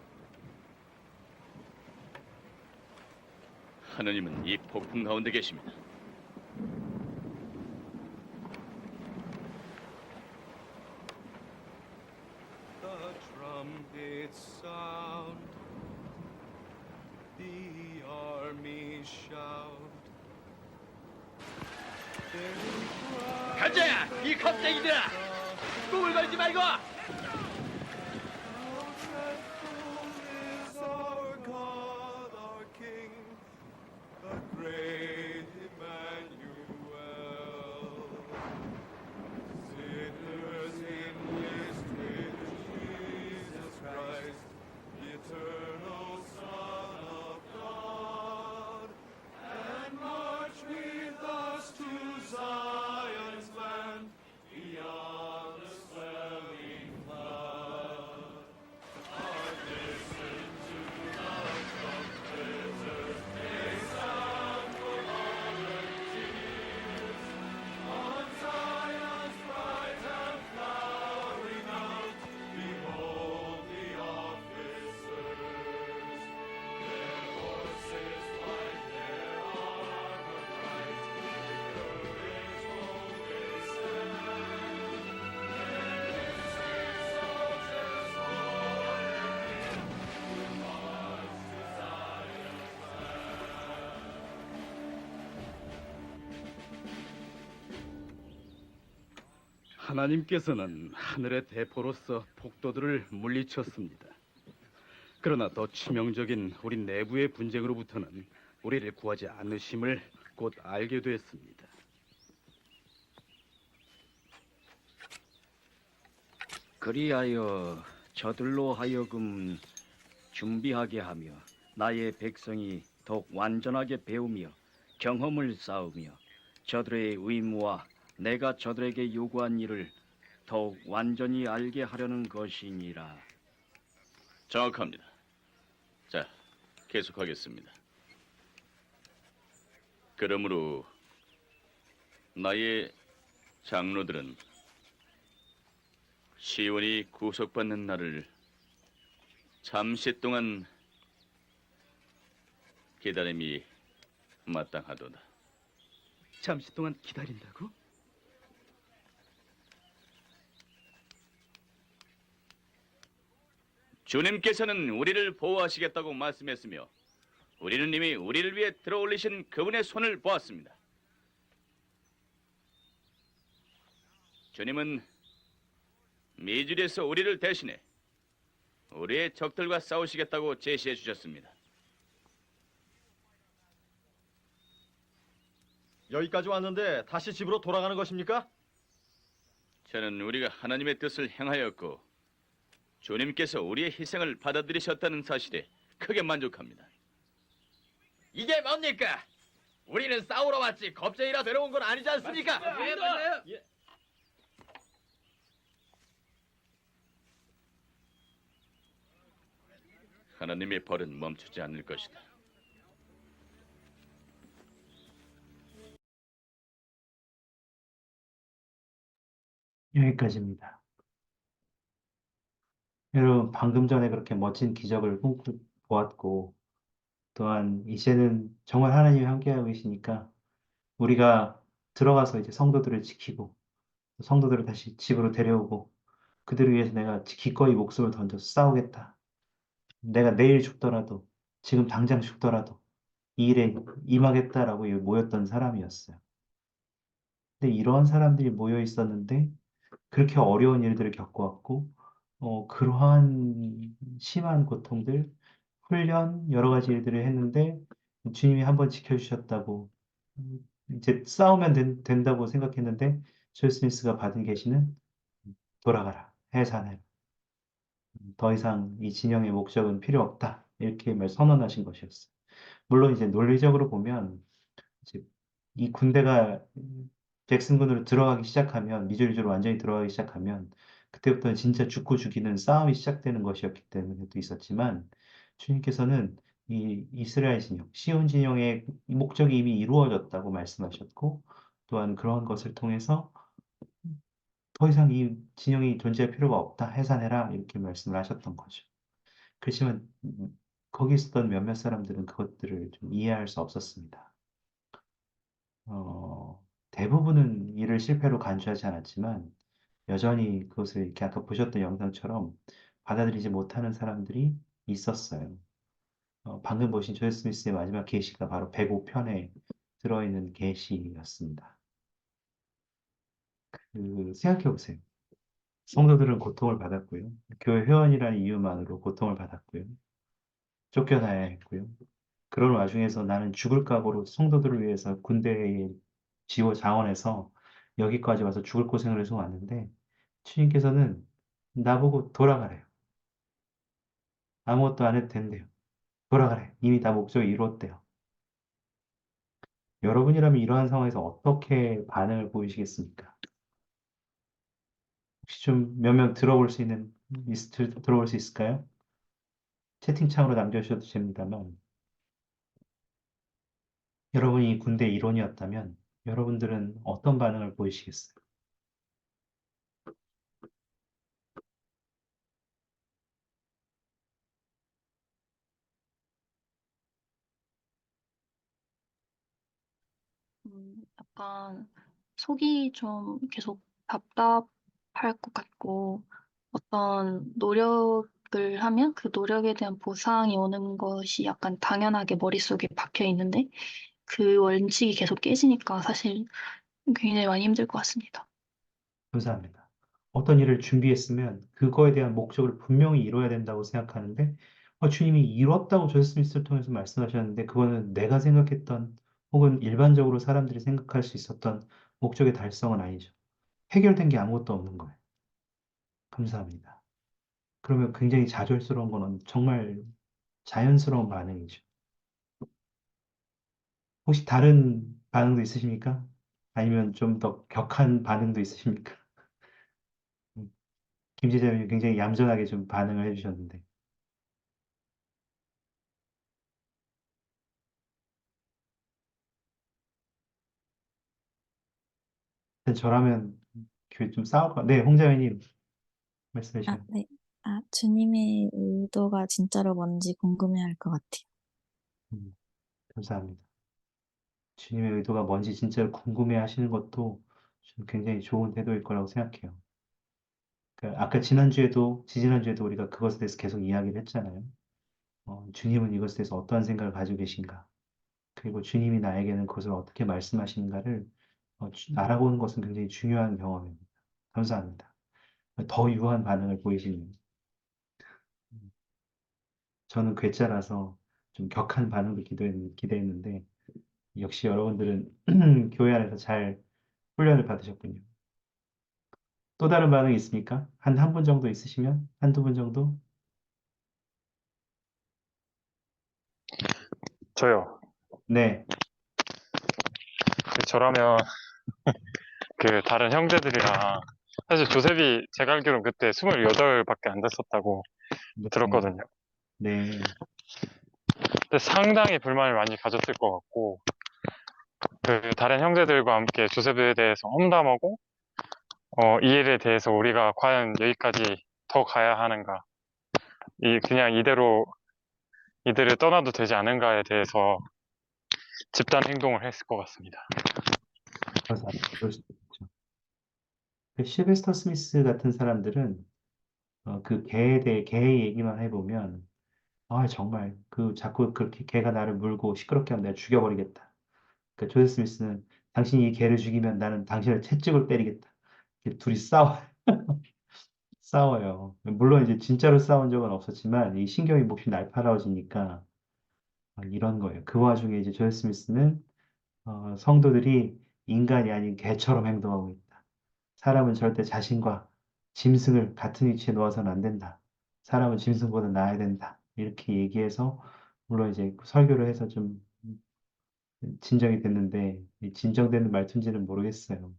하느님은 이 폭풍 가운데 계십니다. The trumpets sound, the armies shout. 가자, 이 겁쟁이들아. 꿈을 걸지 말고. Is our God, our King, the great Emmanuel. Sinners enlisted Jesus Christ, the eternal Son of God, and march with us to Zion's land beyond the swelling flood. Listen to the trumpeters, they sound for volunteers. On Zion's bright and flowery mount, behold the officers. Their horses white, their armor bright, courage bold they stand. Their mystic soldiers warring, who march to Zion's 하나님께서는 하늘의 대포로서 폭도들을 물리쳤습니다. 그러나 더 치명적인 우리 내부의 분쟁으로부터는 우리를 구하지 않으심을 곧 알게 됐습니다. 그리하여 저들로 하여금 준비하게 하며 나의 백성이 더욱 완전하게 배우며 경험을 쌓으며 저들의 의무와 내가 저들에게 요구한 일을 더욱 완전히 알게 하려는 것이니라. 정확합니다. 자, 계속하겠습니다. 그러므로 나의 장로들은 시온이 구속받는 날을 잠시 동안 기다림이 마땅하도다. 잠시 동안 기다린다고? 주님께서는 우리를 보호하시겠다고 말씀했으며 우리는 이미 우리를 위해 들어올리신 그분의 손을 보았습니다. 주님은 미주리에서 우리를 대신해 우리의 적들과 싸우시겠다고 제시해 주셨습니다. 여기까지 왔는데 다시 집으로 돌아가는 것입니까? 저는 우리가 하나님의 뜻을 행하였고 주님께서 우리의 희생을 받아들이셨다는 사실에 크게 만족합니다. 이게 뭡니까? 우리는 싸우러 왔지 겁쟁이라 데려온 건 아니지 않습니까? 맞아요. 하나님의 벌은 멈추지 않을 것이다. 여기까지입니다. 여러분, 방금 전에 그렇게 멋진 기적을 보았고, 또한 이제는 정말 하나님이 함께하고 계시니까 우리가 들어가서 이제 성도들을 지키고, 성도들을 다시 집으로 데려오고, 그들을 위해서 내가 기꺼이 목숨을 던져서 싸우겠다. 내가 내일 죽더라도, 지금 당장 죽더라도 이 일에 임하겠다라고 모였던 사람이었어요. 근데 이런 사람들이 모여 있었는데 그렇게 어려운 일들을 겪어왔고, 그러한 심한 고통들, 훈련, 여러 가지 일들을 했는데 주님이 한번 지켜주셨다고, 이제 싸우면 된다고 생각했는데 조엘 스미스가 받은 계시는 돌아가라, 해산해라. 더 이상 이 진영의 목적은 필요 없다. 이렇게 선언하신 것이었어요. 물론 이제 논리적으로 보면 이제 이 군대가 잭슨군으로 들어가기 시작하면 미주리주로 완전히 들어가기 시작하면 그때부터는 진짜 죽고 죽이는 싸움이 시작되는 것이었기 때문에 또 있었지만 주님께서는 이 이스라엘 진영, 시온 진영의 목적이 이미 이루어졌다고 말씀하셨고 또한 그러한 것을 통해서 더 이상 이 진영이 존재할 필요가 없다, 해산해라 이렇게 말씀을 하셨던 거죠. 그렇지만 거기 있었던 몇몇 사람들은 그것들을 좀 이해할 수 없었습니다. 대부분은 이를 실패로 간주하지 않았지만 여전히 그것을 이렇게 아까 보셨던 영상처럼 받아들이지 못하는 사람들이 있었어요. 방금 보신 조엘 스미스의 마지막 계시가 바로 105편에 들어있는 계시였습니다. 생각해 보세요. 성도들은 고통을 받았고요. 교회 회원이라는 이유만으로 고통을 받았고요. 쫓겨나야 했고요. 그런 와중에서 나는 죽을 각오로 성도들을 위해서 군대의 지호 자원에서 여기까지 와서 죽을 고생을 해서 왔는데 주님께서는 나보고 돌아가래요. 아무것도 안 해도 된대요. 돌아가래. 이미 다 목적이 이루었대요. 여러분이라면 이러한 상황에서 어떻게 반응을 보이시겠습니까? 혹시 좀 몇 명 들어볼 수 들어볼 수 있을까요? 채팅창으로 남겨주셔도 됩니다만 여러분이 군대 일원이었다면 여러분들은 어떤 반응을 보이시겠어요? 약간 속이 좀 계속 답답할 것 같고, 어떤 노력을 하면 그 노력에 대한 보상이 오는 것이 약간 당연하게 머릿속에 박혀 있는데, 그 원칙이 계속 깨지니까 사실 굉장히 많이 힘들 것 같습니다. 감사합니다. 어떤 일을 준비했으면 그거에 대한 목적을 분명히 이뤄야 된다고 생각하는데 주님이 이뤘다고 조세 스미스를 통해서 말씀하셨는데 그거는 내가 생각했던 혹은 일반적으로 사람들이 생각할 수 있었던 목적의 달성은 아니죠. 해결된 게 아무것도 없는 거예요. 감사합니다. 그러면 굉장히 좌절스러운 거는 정말 자연스러운 반응이죠. 혹시 다른 반응도 있으십니까? 아니면 좀 더 격한 반응도 있으십니까? 김 지자님이 굉장히 얌전하게 좀 반응을 해주셨는데. 저라면 좀 싸울 것, 네, 홍자매님 아, 말씀해주세요. 네. 아, 주님의 의도가 진짜로 뭔지 궁금해할 것 같아요. 음, 감사합니다. 주님의 의도가 뭔지 진짜 궁금해 하시는 것도 좀 굉장히 좋은 태도일 거라고 생각해요. 아까 지난주에도, 지지난주에도 우리가 그것에 대해서 계속 이야기를 했잖아요. 주님은 이것에 대해서 어떠한 생각을 가지고 계신가? 그리고 주님이 나에게는 그것을 어떻게 말씀하시는가를 알아보는 것은 굉장히 중요한 경험입니다. 감사합니다. 더 유한 반응을 보이시네요. 음, 저는 괴짜라서 좀 격한 반응을 기대했는데, 역시 여러분들은 교회 안에서 잘 훈련을 받으셨군요. 또 다른 반응이 있습니까? 한 분 정도 있으시면? 한두 분 정도? 저요. 네, 저라면 그 다른 형제들이랑 사실 조셉이 제가 알기로는 그때 28밖에 안 됐었다고 네, 들었거든요. 네, 근데 상당히 불만을 많이 가졌을 것 같고 그 다른 형제들과 함께 조셉에 대해서 험담하고 이 일에 대해서 우리가 과연 여기까지 더 가야 하는가 그냥 이대로 이들을 떠나도 되지 않은가에 대해서 집단 행동을 했을 것 같습니다. 감사합니다. 그럴 수도 있죠. 실베스터 스미스 같은 사람들은 그 개에 대해 개 얘기만 해보면 아 정말 그 자꾸 그렇게 개가 나를 물고 시끄럽게 하면 내가 죽여버리겠다. 그 조세 스미스는 당신이 이 개를 죽이면 나는 당신을 채찍으로 때리겠다. 이렇게 둘이 싸워요. 물론 이제 진짜로 싸운 적은 없었지만 이 신경이 몹시 날카로워지니까 이런 거예요. 그 와중에 이제 조세 스미스는 성도들이 인간이 아닌 개처럼 행동하고 있다. 사람은 절대 자신과 짐승을 같은 위치에 놓아서는 안 된다. 사람은 짐승보다 나아야 된다. 이렇게 얘기해서 물론 이제 설교를 해서 좀 진정이 됐는데 이 진정되는 말투인지는 모르겠어요.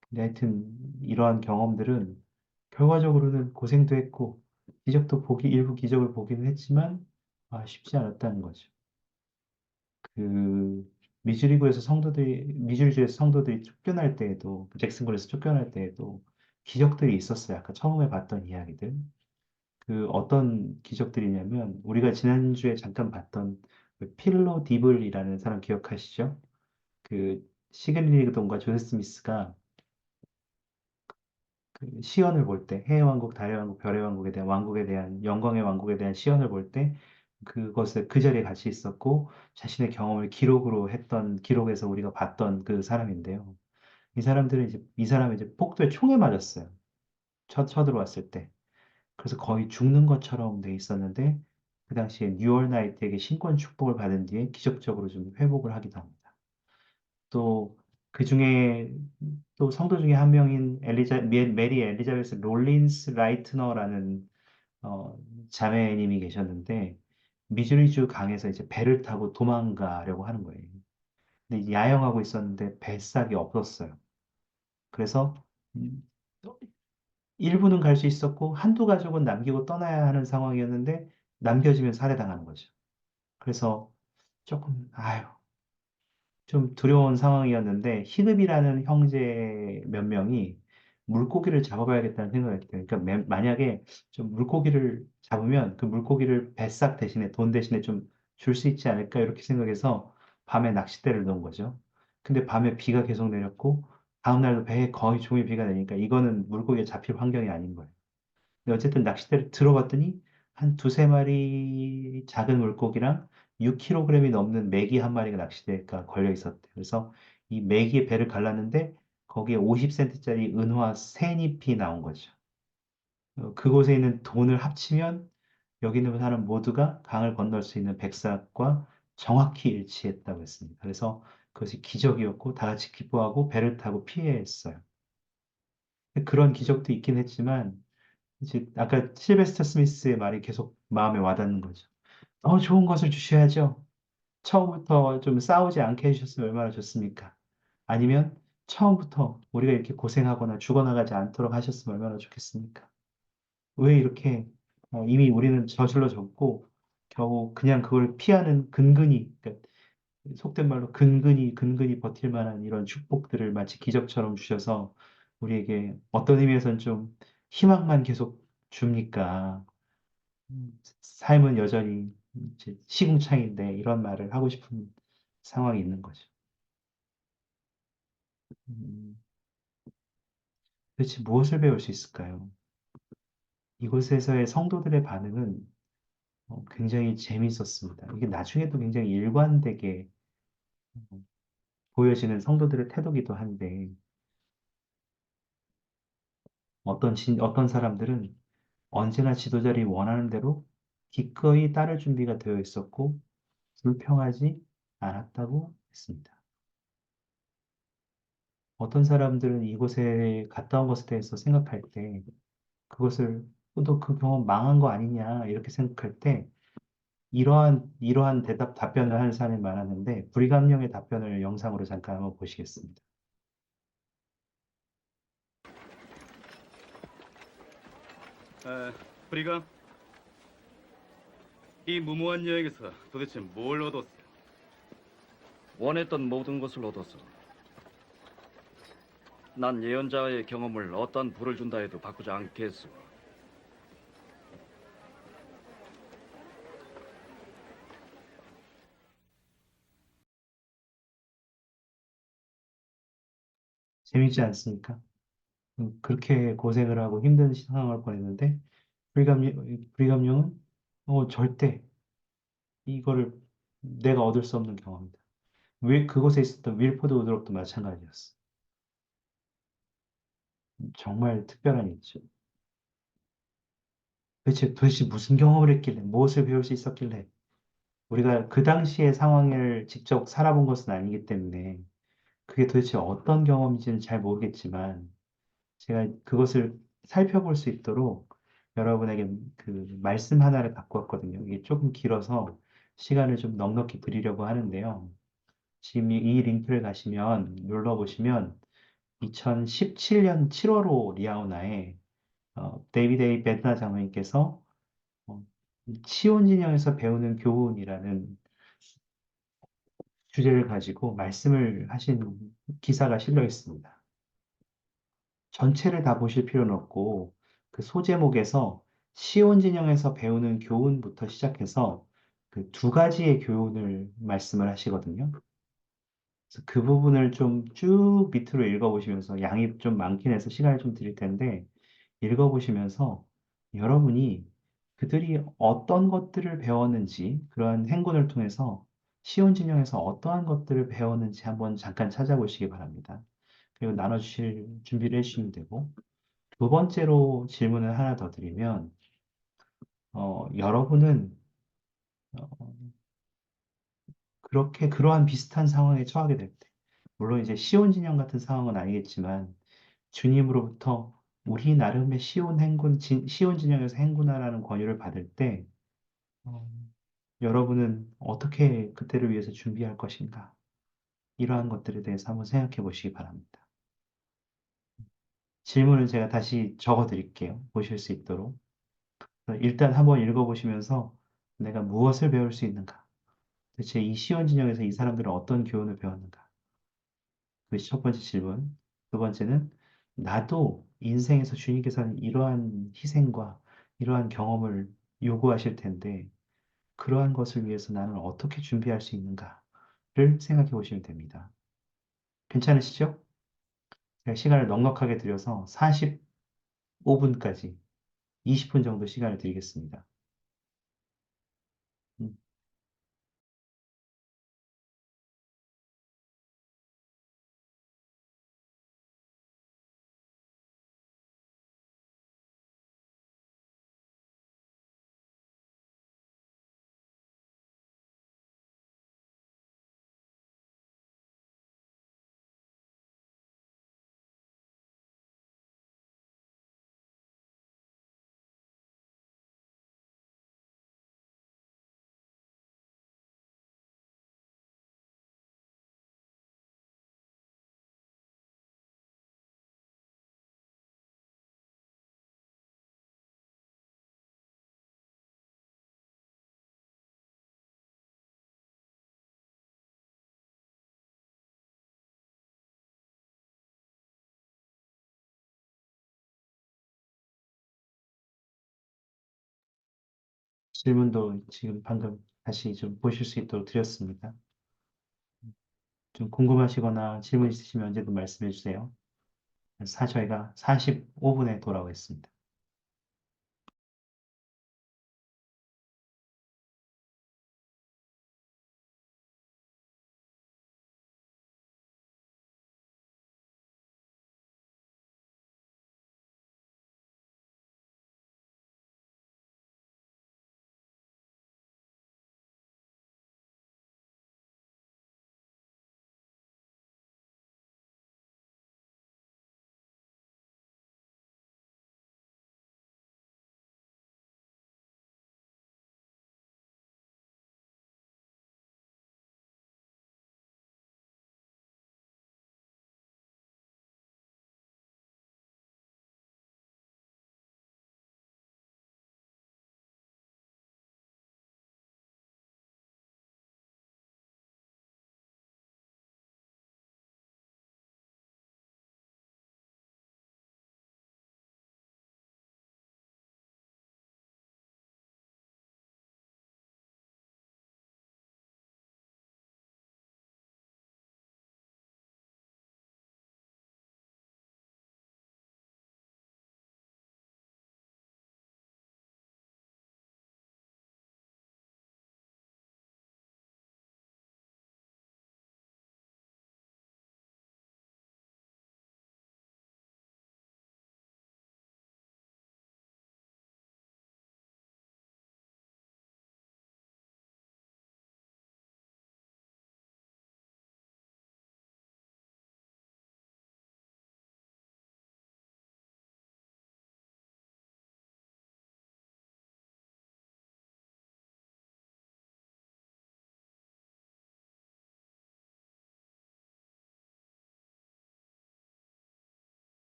근데 하여튼 이러한 경험들은 결과적으로는 고생도 했고 일부 기적을 보기는 했지만 쉽지 않았다는 거죠. 그 미주리주에서 성도들이 쫓겨날 때에도 잭슨郡에서 쫓겨날 때에도 기적들이 있었어요. 아까 처음에 봤던 이야기들. 그 어떤 기적들이냐면 우리가 지난주에 잠깐 봤던 그 필로 디블이라는 사람 기억하시죠? 그 시그니동과 조세 스미스가 그 시연을 볼 때, 해의 왕국, 달의 왕국, 별의 왕국에 대한 영광의 왕국에 대한 시연을 볼 때 그것을 그 자리에 같이 있었고 자신의 경험을 기록으로 했던 기록에서 우리가 봤던 그 사람인데요. 이 사람이 이제 폭도에 총에 맞았어요. 쳐들어왔을 때. 그래서 거의 죽는 것처럼 돼 있었는데 그 당시에 뉴얼 나이트에게 신권 축복을 받은 뒤에 기적적으로 좀 회복을 하기도 합니다. 또 그 중에 또 성도 중에 한 명인 메리 엘리자베스 롤린스 라이트너라는 어, 자매님이 계셨는데 미주리주 강에서 이제 배를 타고 도망가려고 하는 거예요. 근데 이제 야영하고 있었는데 뱃삭이 없었어요. 그래서 음, 일부는 갈 수 있었고 한두 가족은 남기고 떠나야 하는 상황이었는데 남겨지면 살해당하는 거죠. 그래서 조금 아유 좀 두려운 상황이었는데 희급이라는 형제 몇 명이 물고기를 잡아봐야겠다는 생각을 했기 때문에 그러니까 만약에 좀 물고기를 잡으면 그 물고기를 뱃삭 대신에 돈 대신에 좀 줄 수 있지 않을까 이렇게 생각해서 밤에 낚싯대를 놓은 거죠. 근데 밤에 비가 계속 내렸고 다음날도 배에 거의 종일 비가 내니까 이거는 물고기가 잡힐 환경이 아닌 거예요. 근데 어쨌든 낚싯대를 들어봤더니 한 두세 마리 작은 물고기랑 6kg이 넘는 메기 한 마리가 낚싯대가 걸려 있었대요. 그래서 이 메기의 배를 갈랐는데 거기에 50센트짜리 은화 세 잎이 나온 거죠. 그곳에 있는 돈을 합치면 여기 있는 사람 모두가 강을 건널 수 있는 백삭과 정확히 일치했다고 했습니다. 그래서 그것이 기적이었고 다 같이 기뻐하고 배를 타고 피했어요. 그런 기적도 있긴 했지만 이제 아까 실베스터 스미스의 말이 계속 마음에 와닿는 거죠. 더 좋은 것을 주셔야죠. 처음부터 좀 싸우지 않게 해주셨으면 얼마나 좋습니까? 아니면 처음부터 우리가 이렇게 고생하거나 죽어나가지 않도록 하셨으면 얼마나 좋겠습니까? 왜 이렇게 이미 우리는 저질러 졌고 겨우 그냥 그걸 피하는 그러니까 속된 말로 근근히 버틸 만한 이런 축복들을 마치 기적처럼 주셔서 우리에게 어떤 의미에서는 좀 희망만 계속 줍니까? 삶은 여전히 이제 시궁창인데 이런 말을 하고 싶은 상황이 있는 거죠. 음, 도대체 무엇을 배울 수 있을까요? 이곳에서의 성도들의 반응은 굉장히 재미있었습니다. 이게 나중에도 굉장히 일관되게 어, 보여지는 성도들의 태도기도 한데 어떤 사람들은 언제나 지도자들이 원하는 대로 기꺼이 따를 준비가 되어 있었고 불평하지 않았다고 했습니다. 어떤 사람들은 이곳에 갔다 온 것에 대해서 생각할 때 그것을 너 그 경험 망한 거 아니냐 이렇게 생각할 때 이러한 답변을 하는 사람이 많았는데 불감령의 답변을 영상으로 잠깐 한번 보시겠습니다. 브리가 이 무모한 여행에서 도대체 뭘 얻었어? 원했던 모든 것을 얻었어. 난 예언자의 경험을 어떤 부를 준다 해도 바꾸지 않겠어. 재밌지 않습니까? 그렇게 고생을 하고 힘든 상황을 보냈는데 불이감령은 절대 이거를 내가 얻을 수 없는 경험이다. 그곳에 있었던 윌포드 우드롭도 마찬가지였어. 정말 특별한 일이죠. 도대체 무슨 경험을 했길래, 무엇을 배울 수 있었길래, 우리가 그 당시의 상황을 직접 살아본 것은 아니기 때문에, 그게 도대체 어떤 경험인지는 잘 모르겠지만, 제가 그것을 살펴볼 수 있도록 여러분에게 그 말씀 하나를 갖고 왔거든요. 이게 조금 길어서 시간을 좀 넉넉히 드리려고 하는데요. 지금 이 링크를 가시면, 눌러보시면, 2017년 7월 리아오나에 데이비드 A. 베드나 장로님께서 어, 치온 진영에서 배우는 교훈이라는 주제를 가지고 말씀을 하신 기사가 실려 있습니다. 전체를 다 보실 필요는 없고 그 소제목에서 시온 진영에서 배우는 교훈부터 시작해서 그 두 가지의 교훈을 말씀을 하시거든요. 그래서 그 부분을 좀 쭉 밑으로 읽어보시면서 양이 좀 많긴 해서 시간을 좀 드릴 텐데 읽어보시면서 여러분이 그들이 어떤 것들을 배웠는지 그러한 행군을 통해서 시온 진영에서 어떠한 것들을 배웠는지 한번 잠깐 찾아보시기 바랍니다. 그리고 나눠주실 준비를 해주시면 되고 두 번째로 질문을 하나 더 드리면 여러분은 어, 그렇게 그러한 비슷한 상황에 처하게 될 때, 물론 이제 시온 진영 같은 상황은 아니겠지만 주님으로부터 우리 나름의 시온 진영에서 행군하라는 권유를 받을 때, 어, 여러분은 어떻게 그때를 위해서 준비할 것인가? 이러한 것들에 대해서 한번 생각해 보시기 바랍니다. 질문을 제가 다시 적어 드릴게요. 보실 수 있도록. 일단 한번 읽어보시면서 내가 무엇을 배울 수 있는가? 대체 이 시온 진영에서 이 사람들은 어떤 교훈을 배웠는가? 그것이 첫 번째 질문. 두 번째는 나도 인생에서 주님께서는 이러한 희생과 이러한 경험을 요구하실 텐데 그러한 것을 위해서 나는 어떻게 준비할 수 있는가를 생각해 보시면 됩니다. 괜찮으시죠? 제가 시간을 넉넉하게 들여서 45분까지 20분 정도 시간을 드리겠습니다. 음. 질문도 지금 방금 다시 좀 보실 수 있도록 드렸습니다. 좀 궁금하시거나 질문 있으시면 언제든 말씀해 주세요. 저희가 45분에 돌아오겠습니다.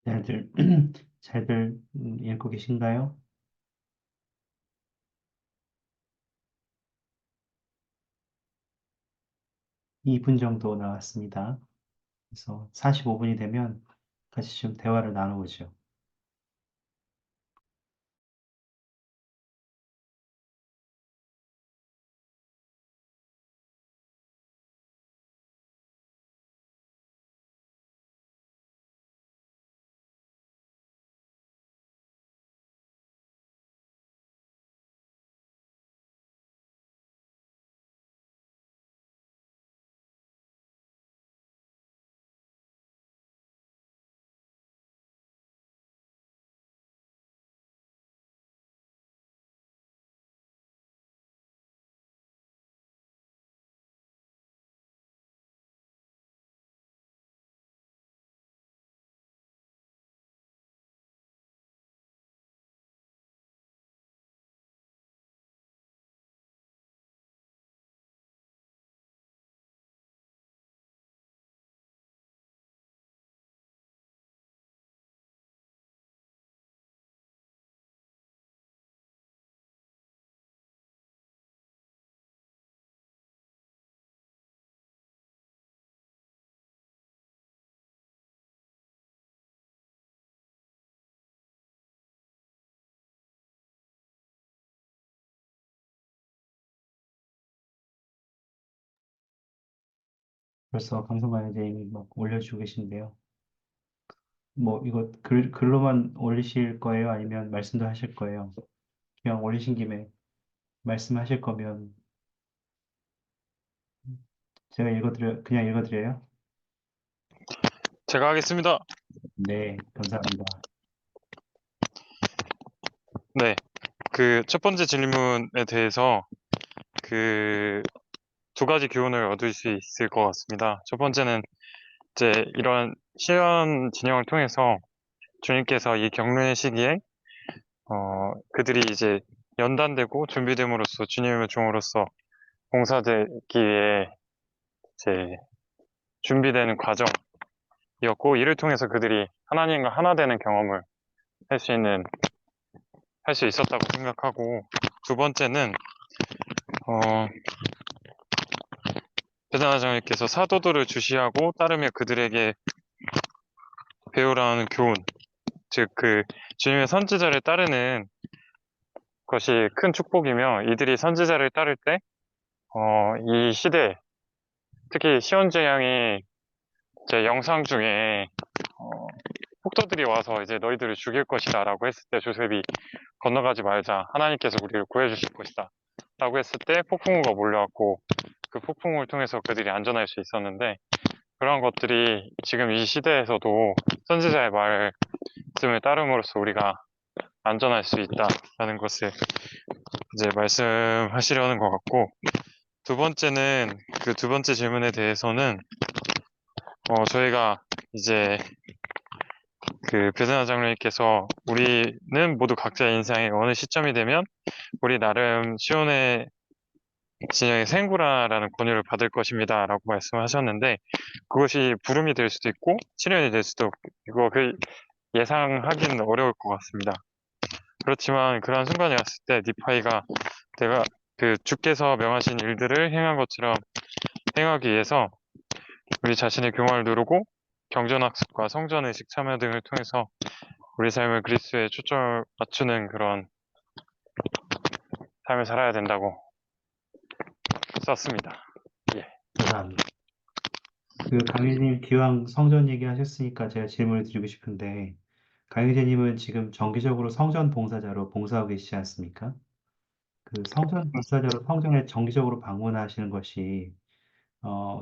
잘들, 잘들 읽고 계신가요? 2분 정도 나왔습니다. 그래서 45분이 되면 같이 좀 대화를 나눠보죠. 벌써 강성관장님이 막 올려주고 계신데요. 뭐 이거 글로만 올리실 거예요? 아니면 말씀도 하실 거예요? 그냥 올리신 김에 말씀하실 거면 제가 그냥 읽어드려요? 제가 하겠습니다. 네, 감사합니다. 네, 그 첫 번째 질문에 대해서 그 두 가지 교훈을 얻을 수 있을 것 같습니다. 첫 번째는 이제 이런 시련 진영을 통해서 주님께서 이 경륜의 시기에 그들이 이제 연단되고 준비됨으로써 주님의 종으로서 봉사되기 위해 이제 준비되는 과정이었고, 이를 통해서 그들이 하나님과 하나 되는 경험을 할 할 수 있었다고 생각하고, 두 번째는 베드나장님께서 사도들을 주시하고 따르며 그들에게 배우라는 교훈, 즉 그 주님의 선지자를 따르는 것이 큰 축복이며, 이들이 선지자를 따를 때 이 시대, 특히 시온제왕이 제 영상 중에 폭도들이 와서 이제 너희들을 죽일 것이다 라고 했을 때 조셉이 건너가지 말자, 하나님께서 우리를 구해주실 것이다 라고 했을 때 폭풍우가 몰려왔고, 그 폭풍우를 통해서 그들이 안전할 수 있었는데, 그런 것들이 지금 이 시대에서도 선지자의 말씀을 따름으로써 우리가 안전할 수 있다라는 것을 이제 말씀하시려는 것 같고, 두 번째는 그 두 번째 질문에 대해서는 저희가 이제 그 베드나 장로님께서 우리는 모두 각자의 인생의 어느 시점이 되면 우리 나름 시온의 진영의 생구라라는 권유를 받을 것입니다 라고 말씀하셨는데, 그것이 부름이 될 수도 있고 시련이 될 수도 있고 예상하기는 어려울 것 같습니다. 그렇지만 그러한 순간이 왔을 때 니파이가 내가 그 주께서 명하신 일들을 행한 것처럼 행하기 위해서 우리 자신의 교만을 누르고 경전학습과 성전의식 참여 등을 통해서 우리 삶을 그리스도에 초점을 맞추는 그런 삶을 살아야 된다고 썼습니다. 예. 감사합니다. 그 강희님 기왕 성전 얘기하셨으니까 제가 질문을 드리고 싶은데 강희재님은 지금 정기적으로 성전 봉사자로 봉사하고 계시지 않습니까? 그 성전 봉사자로 성전에 정기적으로 방문하시는 것이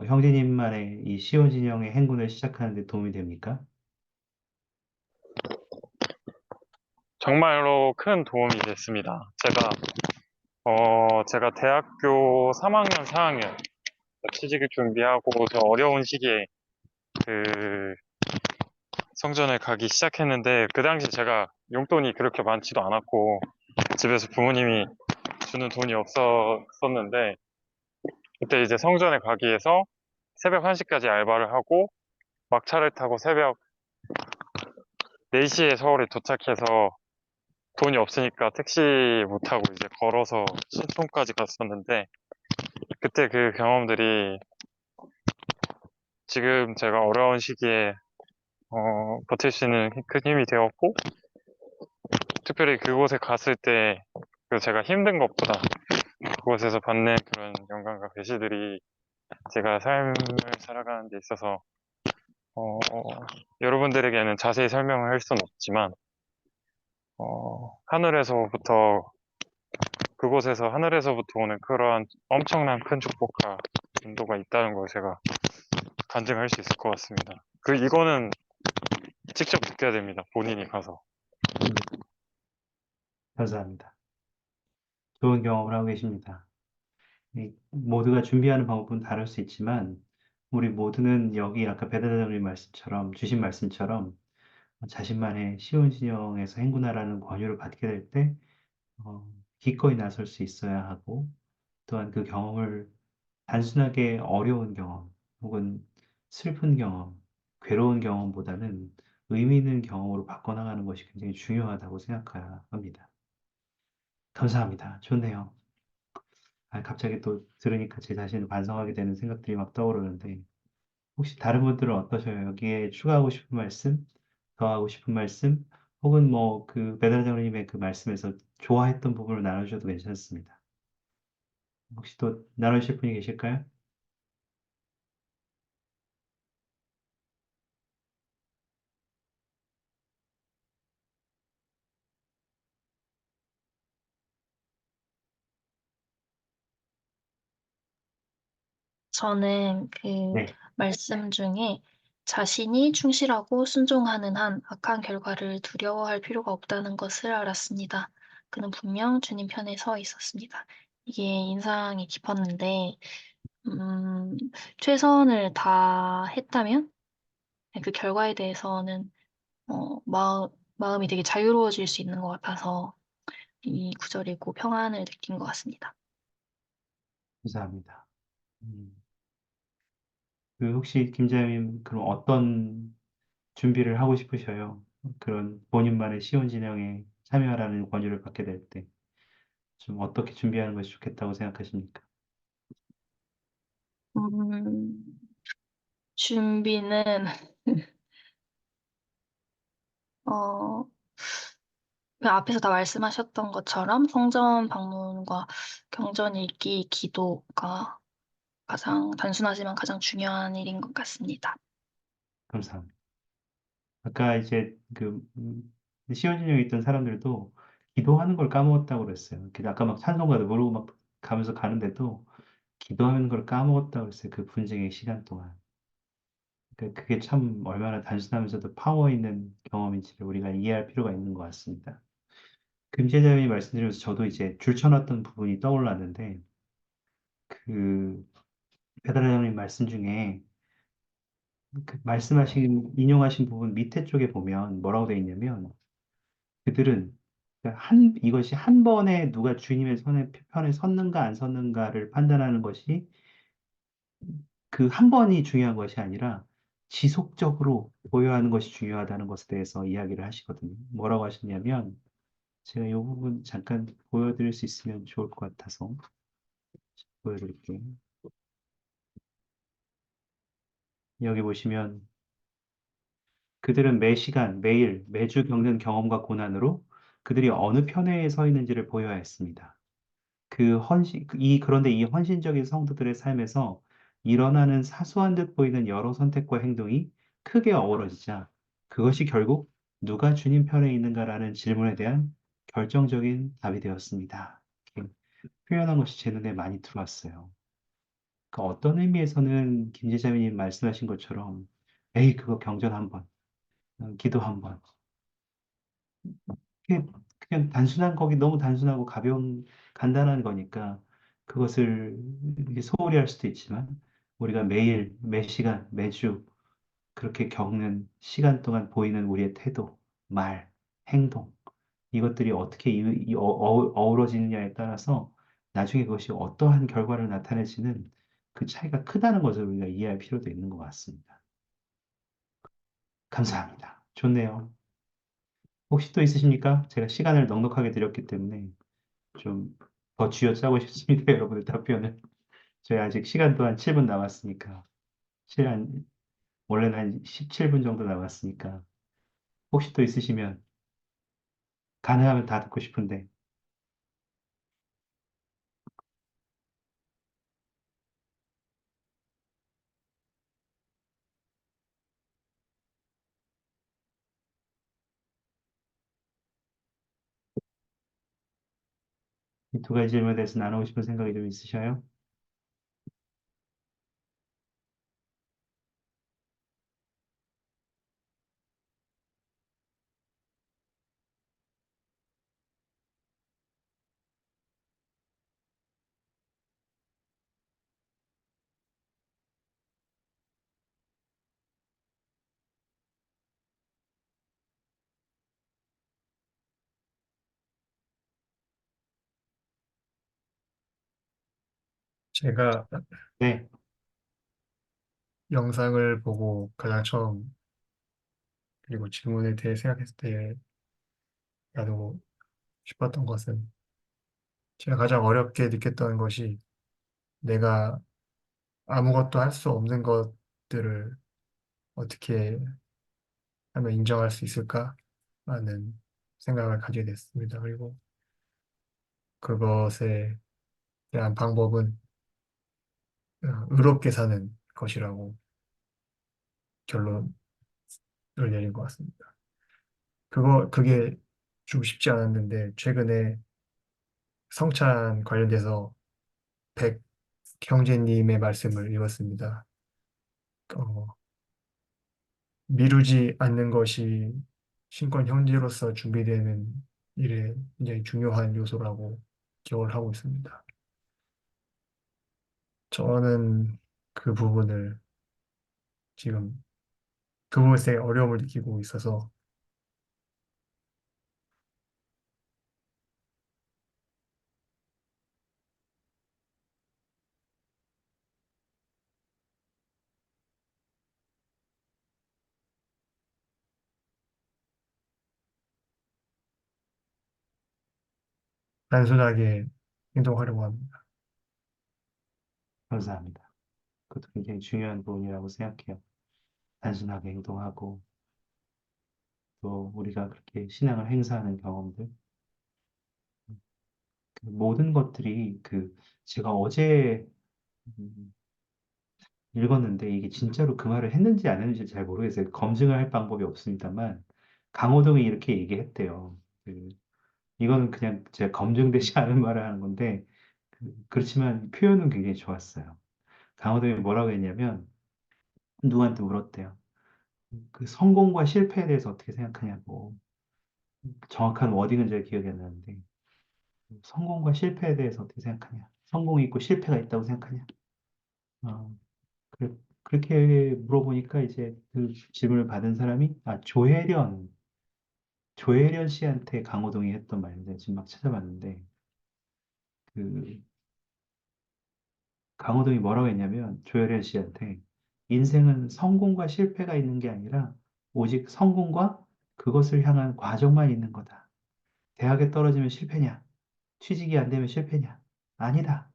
형제님만의 이 시온 진영의 행군을 시작하는 데 도움이 됩니까? 정말로 큰 도움이 됐습니다. 제가 대학교 3학년, 4학년 취직을 준비하고 저 어려운 시기에 그 성전을 가기 시작했는데, 그 당시 제가 용돈이 그렇게 많지도 않았고 집에서 부모님이 주는 돈이 없었는데, 그때 이제 성전에 가기 위해서 새벽 1시까지 알바를 하고 막차를 타고 새벽 4시에 서울에 도착해서 돈이 없으니까 택시 못 타고 이제 걸어서 신촌까지 갔었는데 그때 그 경험들이 지금 제가 어려운 시기에 버틸 수 있는 큰 힘이 되었고 특별히 그곳에 갔을 때 그 제가 힘든 것보다 그곳에서 받는 그런 영감과 계시들이 제가 삶을 살아가는 데 있어서 여러분들에게는 자세히 설명을 할 수는 없지만 하늘에서부터 그곳에서 하늘에서부터 오는 그러한 엄청난 큰 축복과 인도가 있다는 걸 제가 간증할 수 있을 것 같습니다. 이거는 직접 느껴야 됩니다. 본인이 가서. 감사합니다. 좋은 경험을 하고 계십니다. 모두가 준비하는 방법은 다를 수 있지만, 우리 모두는 여기 아까 배달자님 말씀처럼, 주신 말씀처럼, 자신만의 시온 진영에서 행군하라는 권유를 받게 될 때, 기꺼이 나설 수 있어야 하고, 또한 그 경험을 단순하게 어려운 경험, 혹은 슬픈 경험, 괴로운 경험보다는 의미 있는 경험으로 바꿔나가는 것이 굉장히 중요하다고 생각합니다. 감사합니다. 좋네요. 갑자기 또 들으니까 제 자신을 반성하게 되는 생각들이 막 떠오르는데, 혹시 다른 분들은 어떠셔요? 여기에 추가하고 싶은 말씀, 더하고 싶은 말씀, 혹은 뭐 그 배달장님의 그 말씀에서 좋아했던 부분을 나눠주셔도 괜찮습니다. 혹시 또 나누실 분이 계실까요? 저는 그 네, 말씀 중에 자신이 충실하고 순종하는 한 악한 결과를 두려워할 필요가 없다는 것을 알았습니다. 그는 분명 주님 편에 서 있었습니다. 이게 인상이 깊었는데, 음, 최선을 다했다면 그 결과에 대해서는 마음이 되게 자유로워질 수 있는 것 같아서 이 구절에 고 평안을 느낀 것 같습니다. 감사합니다. 그 혹시 김자님 그럼 어떤 준비를 하고 싶으셔요? 그런 본인만의 시온 진영에 참여하라는 권유를 받게 될 때 좀 어떻게 준비하는 것이 좋겠다고 생각하십니까? 음, 준비는 어, 그 앞에서 다 말씀하셨던 것처럼 성전 방문과 경전 읽기, 기도가 가장 단순하지만 가장 중요한 일인 것 같습니다. 감사합니다. 아까 이제 시온 진영에 있던 사람들도 기도하는 걸 까먹었다고 그랬어요. 아까 막 찬송가도 부르고 막 가면서 가는데도 기도하는 걸 까먹었다고 그랬어요. 그 분쟁의 시간 동안. 그게 참 얼마나 단순하면서도 파워 있는 경험인지를 우리가 이해할 필요가 있는 것 같습니다. 금제자님이 말씀드리면서 저도 이제 줄쳐놨던 부분이 떠올랐는데, 그 배달사장님 말씀 중에 인용하신 부분 밑에 쪽에 보면 뭐라고 되어 있냐면, 그들은 그러니까 이것이 한 번에 누가 주님의 편에 섰는가 안 섰는가를 판단하는 것이 그 한 번이 중요한 것이 아니라 지속적으로 보여하는 것이 중요하다는 것에 대해서 이야기를 하시거든요. 뭐라고 하시냐면, 제가 이 부분 잠깐 보여드릴 수 있으면 좋을 것 같아서 보여드릴게요. 여기 보시면 그들은 매 시간, 매일, 매주 겪는 경험과 고난으로 그들이 어느 편에 서 있는지를 보여야 했습니다. 그런데 이 헌신적인 성도들의 삶에서 일어나는 사소한 듯 보이는 여러 선택과 행동이 크게 어우러지자 그것이 결국 누가 주님 편에 있는가라는 질문에 대한 결정적인 답이 되었습니다. 이렇게 표현한 것이 제 눈에 많이 들어왔어요. 어떤 의미에서는 김지자매님 말씀하신 것처럼 에이, 그거 경전 한 번, 기도 한 번. 그게 그냥 단순한 거기 너무 단순하고 간단한 거니까 그것을 이렇게 소홀히 할 수도 있지만 우리가 매일, 매 시간, 매주 그렇게 겪는 시간 동안 보이는 우리의 태도, 말, 행동 이것들이 어떻게 어우러지느냐에 따라서 나중에 그것이 어떠한 결과를 나타내지는 그 차이가 크다는 것을 우리가 이해할 필요도 있는 것 같습니다. 감사합니다. 좋네요. 혹시 또 있으십니까? 제가 시간을 넉넉하게 드렸기 때문에 좀 더 쥐어짜고 싶습니다, 여러분의 답변을. 저희 아직 시간도 한 7분 남았으니까. 한, 원래는 한 17분 정도 남았으니까. 혹시 또 있으시면 가능하면 다 듣고 싶은데. 이 두 가지 질문에 대해서 나누고 싶은 생각이 좀 있으셔요? 제가 네, 영상을 보고 가장 처음 그리고 질문에 대해 생각했을 때 나누고 싶었던 것은 제가 가장 어렵게 느꼈던 것이 내가 아무것도 할 수 없는 것들을 어떻게 하면 인정할 수 있을까라는 생각을 가지게 됐습니다. 그리고 그것에 대한 방법은 의롭게 사는 것이라고 결론을 내린 것 같습니다. 그게 좀 쉽지 않았는데 최근에 성찬 관련돼서 백 형제님의 말씀을 읽었습니다. 어, 미루지 않는 것이 신권 형제로서 준비되는 일에 굉장히 중요한 요소라고 기억을 하고 있습니다. 저는 그 부분을 지금 그 부분에 어려움을 느끼고 있어서 단순하게 행동하려고 합니다. 감사합니다. 그것도 굉장히 중요한 부분이라고 생각해요. 단순하게 행동하고, 또 우리가 그렇게 신앙을 행사하는 경험들, 그 모든 것들이 제가 어제 음, 읽었는데 이게 진짜로 그 말을 했는지 안 했는지 잘 모르겠어요. 검증을 할 방법이 없습니다만, 강호동이 이렇게 얘기했대요. 이거는 그냥 제가 검증되지 않은 말을 하는 건데, 그렇지만 표현은 굉장히 좋았어요. 강호동이 뭐라고 했냐면, 누구한테 물었대요. 그 성공과 실패에 대해서 어떻게 생각하냐고. 정확한 워딩은 잘 기억이 안 나는데, 성공과 실패에 대해서 어떻게 생각하냐. 성공이 있고 실패가 있다고 생각하냐. 어, 그렇게 물어보니까 이제 그 질문을 받은 사람이, 조혜련 씨한테 강호동이 했던 말인데, 지금 막 찾아봤는데, 그, 강호동이 뭐라고 했냐면, 조혜련 씨한테, 인생은 성공과 실패가 있는 게 아니라, 오직 성공과 그것을 향한 과정만 있는 거다. 대학에 떨어지면 실패냐? 취직이 안 되면 실패냐? 아니다.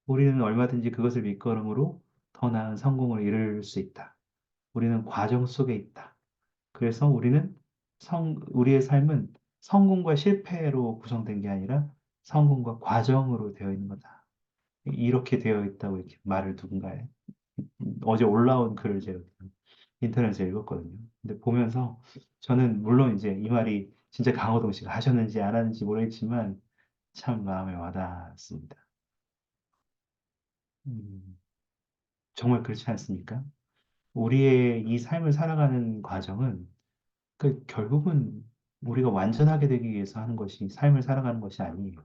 우리는 얼마든지 그것을 밑거름으로 더 나은 성공을 이룰 수 있다. 우리는 과정 속에 있다. 그래서 우리의 삶은 성공과 실패로 구성된 게 아니라 성공과 과정으로 되어 있는 거다. 이렇게 되어 있다고 이렇게 말을 누군가에 어제 올라온 글을 제가 인터넷에 읽었거든요. 근데 보면서 저는 물론 이제 이 말이 진짜 강호동 씨가 하셨는지 안 하는지 모르겠지만 참 마음에 와닿았습니다. 음, 정말 그렇지 않습니까? 우리의 이 삶을 살아가는 과정은 결국은 우리가 완전하게 되기 위해서 하는 것이 삶을 살아가는 것이 아니에요.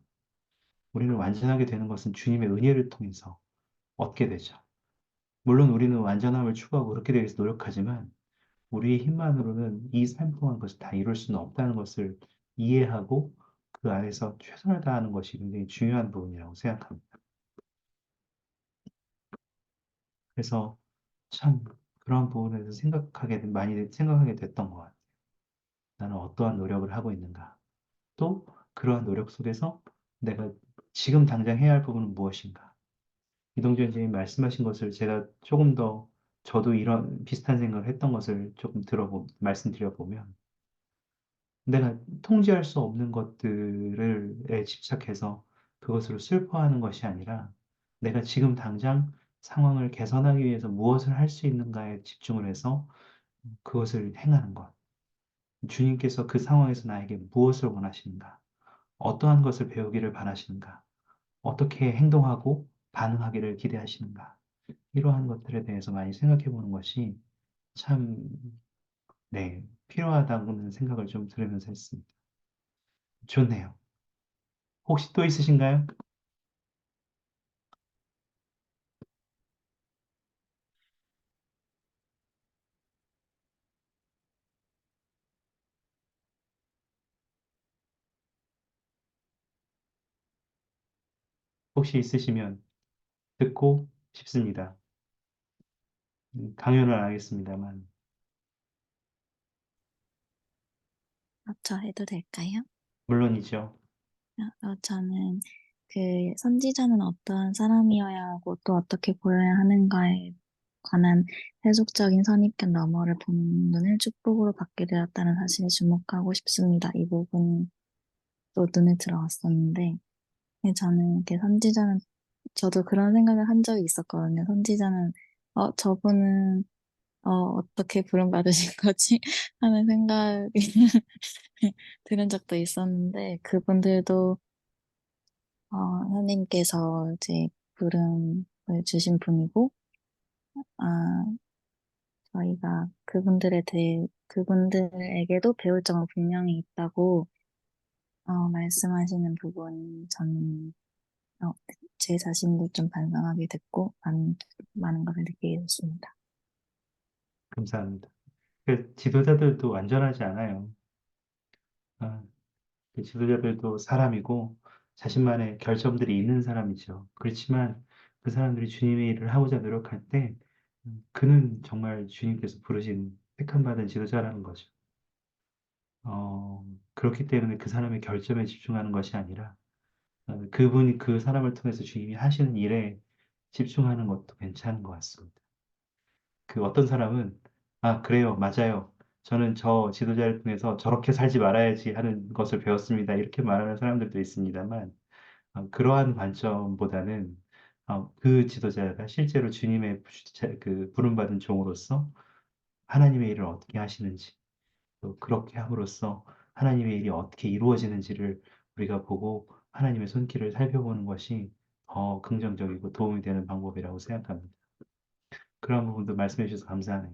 우리는 완전하게 되는 것은 주님의 은혜를 통해서 얻게 되죠. 물론 우리는 완전함을 추구하고 그렇게 되기 위해서 노력하지만 우리의 힘만으로는 이 삶 동안 그것을 다 이룰 수는 없다는 것을 이해하고 그 안에서 최선을 다하는 것이 굉장히 중요한 부분이라고 생각합니다. 그래서 참 그런 부분에서 많이 생각하게 됐던 것 같아요. 나는 어떠한 노력을 하고 있는가? 또 그러한 노력 속에서 내가 지금 당장 해야 할 부분은 무엇인가? 이동준 선생님이 말씀하신 것을 제가 조금 더 저도 이런 비슷한 생각을 했던 것을 조금 말씀드려보면 내가 통제할 수 없는 것들에 집착해서 그것으로 슬퍼하는 것이 아니라 내가 지금 당장 상황을 개선하기 위해서 무엇을 할 수 있는가에 집중을 해서 그것을 행하는 것. 주님께서 그 상황에서 나에게 무엇을 원하시는가? 어떠한 것을 배우기를 바라시는가? 어떻게 행동하고 반응하기를 기대하시는가? 이러한 것들에 대해서 많이 생각해 보는 것이 참, 네, 필요하다고는 생각을 좀 들으면서 했습니다. 좋네요. 혹시 또 있으신가요? 혹시 있으시면 듣고 싶습니다. 강연을 안 하겠습니다만, 저 해도 될까요? 물론이죠. 저는 그 선지자는 어떠한 사람이어야 하고 또 어떻게 보여야 하는가에 관한 세속적인 선입견 너머를 보는 눈을 축복으로 받게 되었다는 사실에 주목하고 싶습니다. 이 부분이 또 눈에 들어왔었는데, 저는 이렇게 선지자는, 저도 그런 생각을 한 적이 있었거든요. 선지자는, 저분은, 어떻게 부름받으신 거지? 하는 생각이 들은 적도 있었는데, 그분들도 하나님께서 이제 부름을 주신 분이고, 아, 저희가 그분들에게도 배울 점은 분명히 있다고, 말씀하시는 부분, 저는, 어, 제 자신도 좀 반성하게 됐고, 많은 것을 느끼게 됐습니다. 감사합니다. 그 지도자들도 완전하지 않아요. 아, 그 지도자들도 사람이고 자신만의 결점들이 있는 사람이죠. 그렇지만 그 사람들이 주님의 일을 하고자 노력할 때 그는 정말 주님께서 부르신 택함 받은 지도자라는 거죠. 그렇기 때문에 그 사람의 결점에 집중하는 것이 아니라 그분이 그 사람을 통해서 주님이 하시는 일에 집중하는 것도 괜찮은 것 같습니다. 그 어떤 사람은 아, 그래요, 맞아요. 저는 저 지도자를 통해서 저렇게 살지 말아야지 하는 것을 배웠습니다. 이렇게 말하는 사람들도 있습니다만 그러한 관점보다는 그 지도자가 실제로 주님의 그 부름받은 종으로서 하나님의 일을 어떻게 하시는지 또 그렇게 함으로써 하나님의 일이 어떻게 이루어지는지를 우리가 보고 하나님의 손길을 살펴보는 것이 더 긍정적이고 도움이 되는 방법이라고 생각합니다. 그런 부분도 말씀해 주셔서 감사하네요.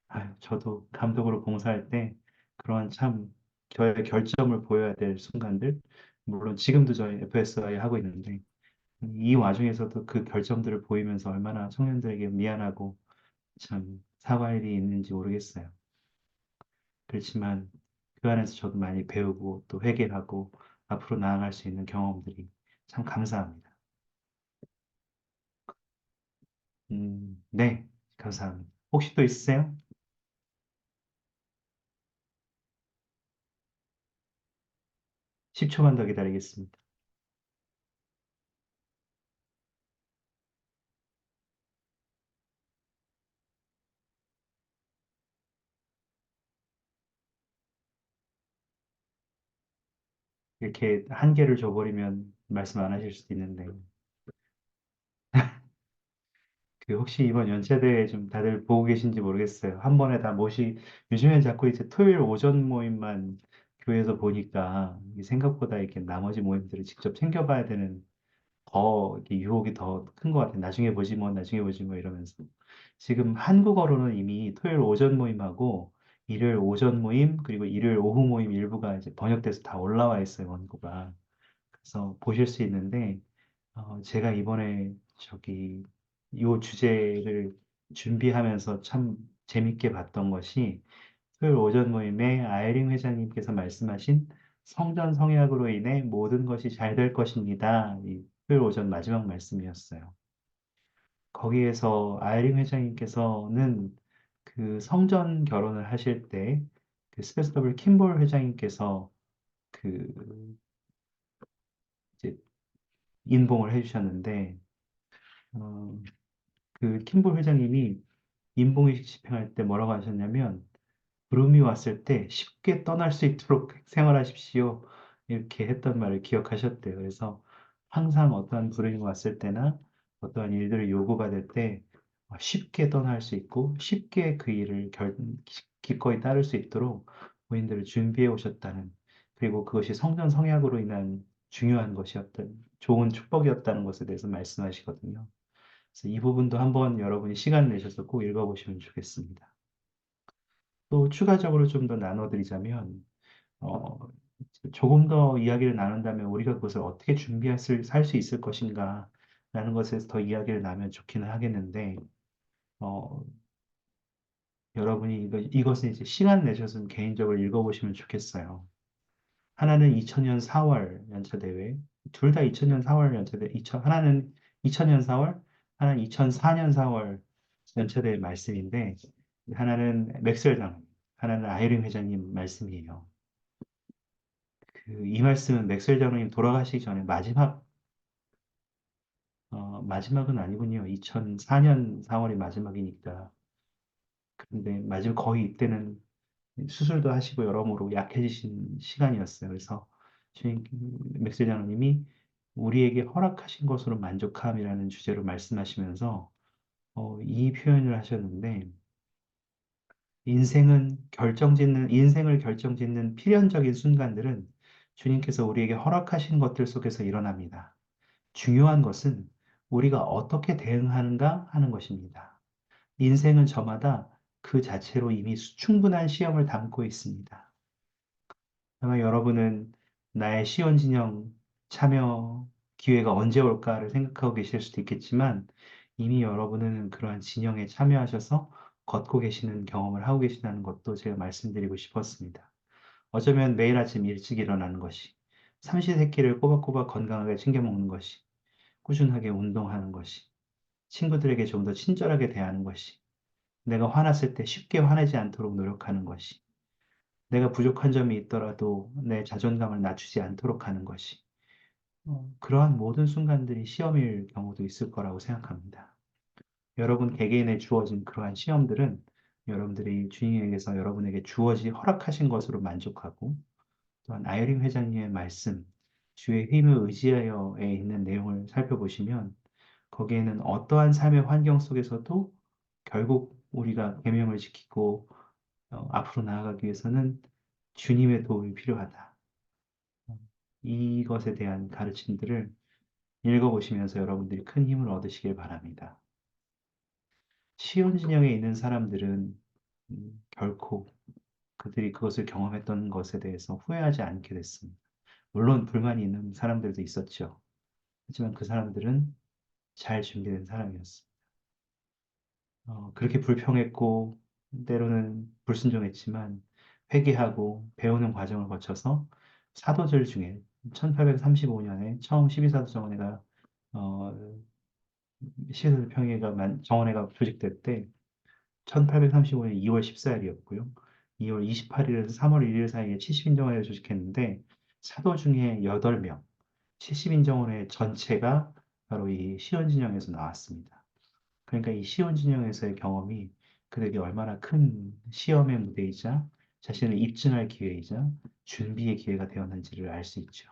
아유, 저도 감독으로 봉사할 때 그러한 참 저의 결점을 보여야 될 순간들, 물론 지금도 저희 FSI 하고 있는데 이 와중에서도 그 결점들을 보이면서 얼마나 청년들에게 미안하고 참 사과할 일이 있는지 모르겠어요. 그렇지만 그 안에서 저도 많이 배우고 또 회개하고 앞으로 나아갈 수 있는 경험들이 참 감사합니다. 네, 감사합니다. 혹시 또 있으세요? 10초만 더 기다리겠습니다. 이렇게 한계를 줘버리면 말씀 안 하실 수도 있는데, 그 혹시 이번 연차대회 좀 다들 보고 계신지 모르겠어요. 한 번에 다 요즘엔 자꾸 이제 토요일 오전 모임만 교회에서 보니까 이게 생각보다 이렇게 나머지 모임들을 직접 챙겨봐야 되는 더 이렇게 유혹이 더 큰 것 같아요. 나중에 보지 뭐, 나중에 보지 뭐 이러면서. 지금 한국어로는 이미 토요일 오전 모임하고 일요일 오전 모임, 그리고 일요일 오후 모임 일부가 이제 번역돼서 다 올라와 있어요, 원고가. 그래서 보실 수 있는데, 제가 이번에 요 주제를 준비하면서 참 재밌게 봤던 것이 토요일 오전 모임에 아이린 회장님께서 말씀하신 성전 성약으로 인해 모든 것이 잘 될 것입니다. 이 토요일 오전 마지막 말씀이었어요. 거기에서 아이린 회장님께서는 그 성전 결혼을 하실 때 그 스페이스 더블 킴볼 회장님께서 그 이제 인봉을 해주셨는데, 어, 그 킴볼 회장님이 인봉의식 집행할 때 뭐라고 하셨냐면, 부름이 왔을 때 쉽게 떠날 수 있도록 생활하십시오. 이렇게 했던 말을 기억하셨대요. 그래서 항상 어떠한 부름이 왔을 때나 어떠한 일들을 요구받을 때 쉽게 떠날 수 있고 쉽게 그 일을 기꺼이 따를 수 있도록 본인들을 준비해 오셨다는, 그리고 그것이 성전 성약으로 인한 중요한 것이었던, 좋은 축복이었다는 것에 대해서 말씀하시거든요. 그래서 이 부분도 한번 여러분이 시간 내셔서 꼭 읽어보시면 좋겠습니다. 또 추가적으로 좀 더 나눠드리자면, 어, 조금 더 이야기를 나눈다면 우리가 그것을 어떻게 살 수 있을 것인가 라는 것에서 더 이야기를 나누면 좋기는 하겠는데, 어, 여러분이 이것은 이제 시간 내셔서 개인적으로 읽어보시면 좋겠어요. 하나는 2000년 4월 연차대회, 둘 다 2000년 4월 연차대, 하나는 2000년 4월, 하나는 2004년 4월 연차대회 말씀인데, 하나는 맥스웰 장로님, 하나는 아이린 회장님 말씀이에요. 이 말씀은 맥스웰 장로님 돌아가시기 전에 마지막은 아니군요. 2004년 4월이 마지막이니까. 근데 마지막 거의 이때는 수술도 하시고 여러모로 약해지신 시간이었어요. 그래서 주님, 맥스웰 장로님이 우리에게 허락하신 것으로 만족함이라는 주제로 말씀하시면서 이 표현을 하셨는데, 인생을 결정짓는 필연적인 순간들은 주님께서 우리에게 허락하신 것들 속에서 일어납니다. 중요한 것은 우리가 어떻게 대응하는가 하는 것입니다. 인생은 저마다 그 자체로 이미 충분한 시험을 담고 있습니다. 아마 여러분은 나의 시원진영 참여 기회가 언제 올까를 생각하고 계실 수도 있겠지만, 이미 여러분은 그러한 진영에 참여하셔서 걷고 계시는 경험을 하고 계시다는 것도 제가 말씀드리고 싶었습니다. 어쩌면 매일 아침 일찍 일어나는 것이, 삼시세끼를 꼬박꼬박 건강하게 챙겨 먹는 것이, 꾸준하게 운동하는 것이, 친구들에게 좀 더 친절하게 대하는 것이, 내가 화났을 때 쉽게 화내지 않도록 노력하는 것이, 내가 부족한 점이 있더라도 내 자존감을 낮추지 않도록 하는 것이, 그러한 모든 순간들이 시험일 경우도 있을 거라고 생각합니다. 여러분 개개인에 주어진 그러한 시험들은 여러분들이 주님에게서 여러분에게 허락하신 것으로 만족하고, 또한 아이린 회장님의 말씀, 주의 힘을 의지하여에 있는 내용을 살펴보시면 거기에는 어떠한 삶의 환경 속에서도 결국 우리가 계명을 지키고 앞으로 나아가기 위해서는 주님의 도움이 필요하다. 이것에 대한 가르침들을 읽어보시면서 여러분들이 큰 힘을 얻으시길 바랍니다. 시온 진영에 있는 사람들은 결코 그들이 그것을 경험했던 것에 대해서 후회하지 않게 됐습니다. 물론 불만이 있는 사람들도 있었죠. 하지만 그 사람들은 잘 준비된 사람이었습니다. 그렇게 불평했고 때로는 불순종했지만 회개하고 배우는 과정을 거쳐서 사도들 중에 1835년에 처음 12사도 어, 정원회가 조직될 때 1835년 2월 14일이었고요. 2월 28일에서 3월 1일 사이에 70인정원회를 조직했는데 사도 중에 8명, 70인정원회 전체가 바로 이 시온진영에서 나왔습니다. 그러니까 이 시온진영에서의 경험이 그들에게 얼마나 큰 시험의 무대이자 자신을 입증할 기회이자 준비의 기회가 되었는지를 알 수 있죠.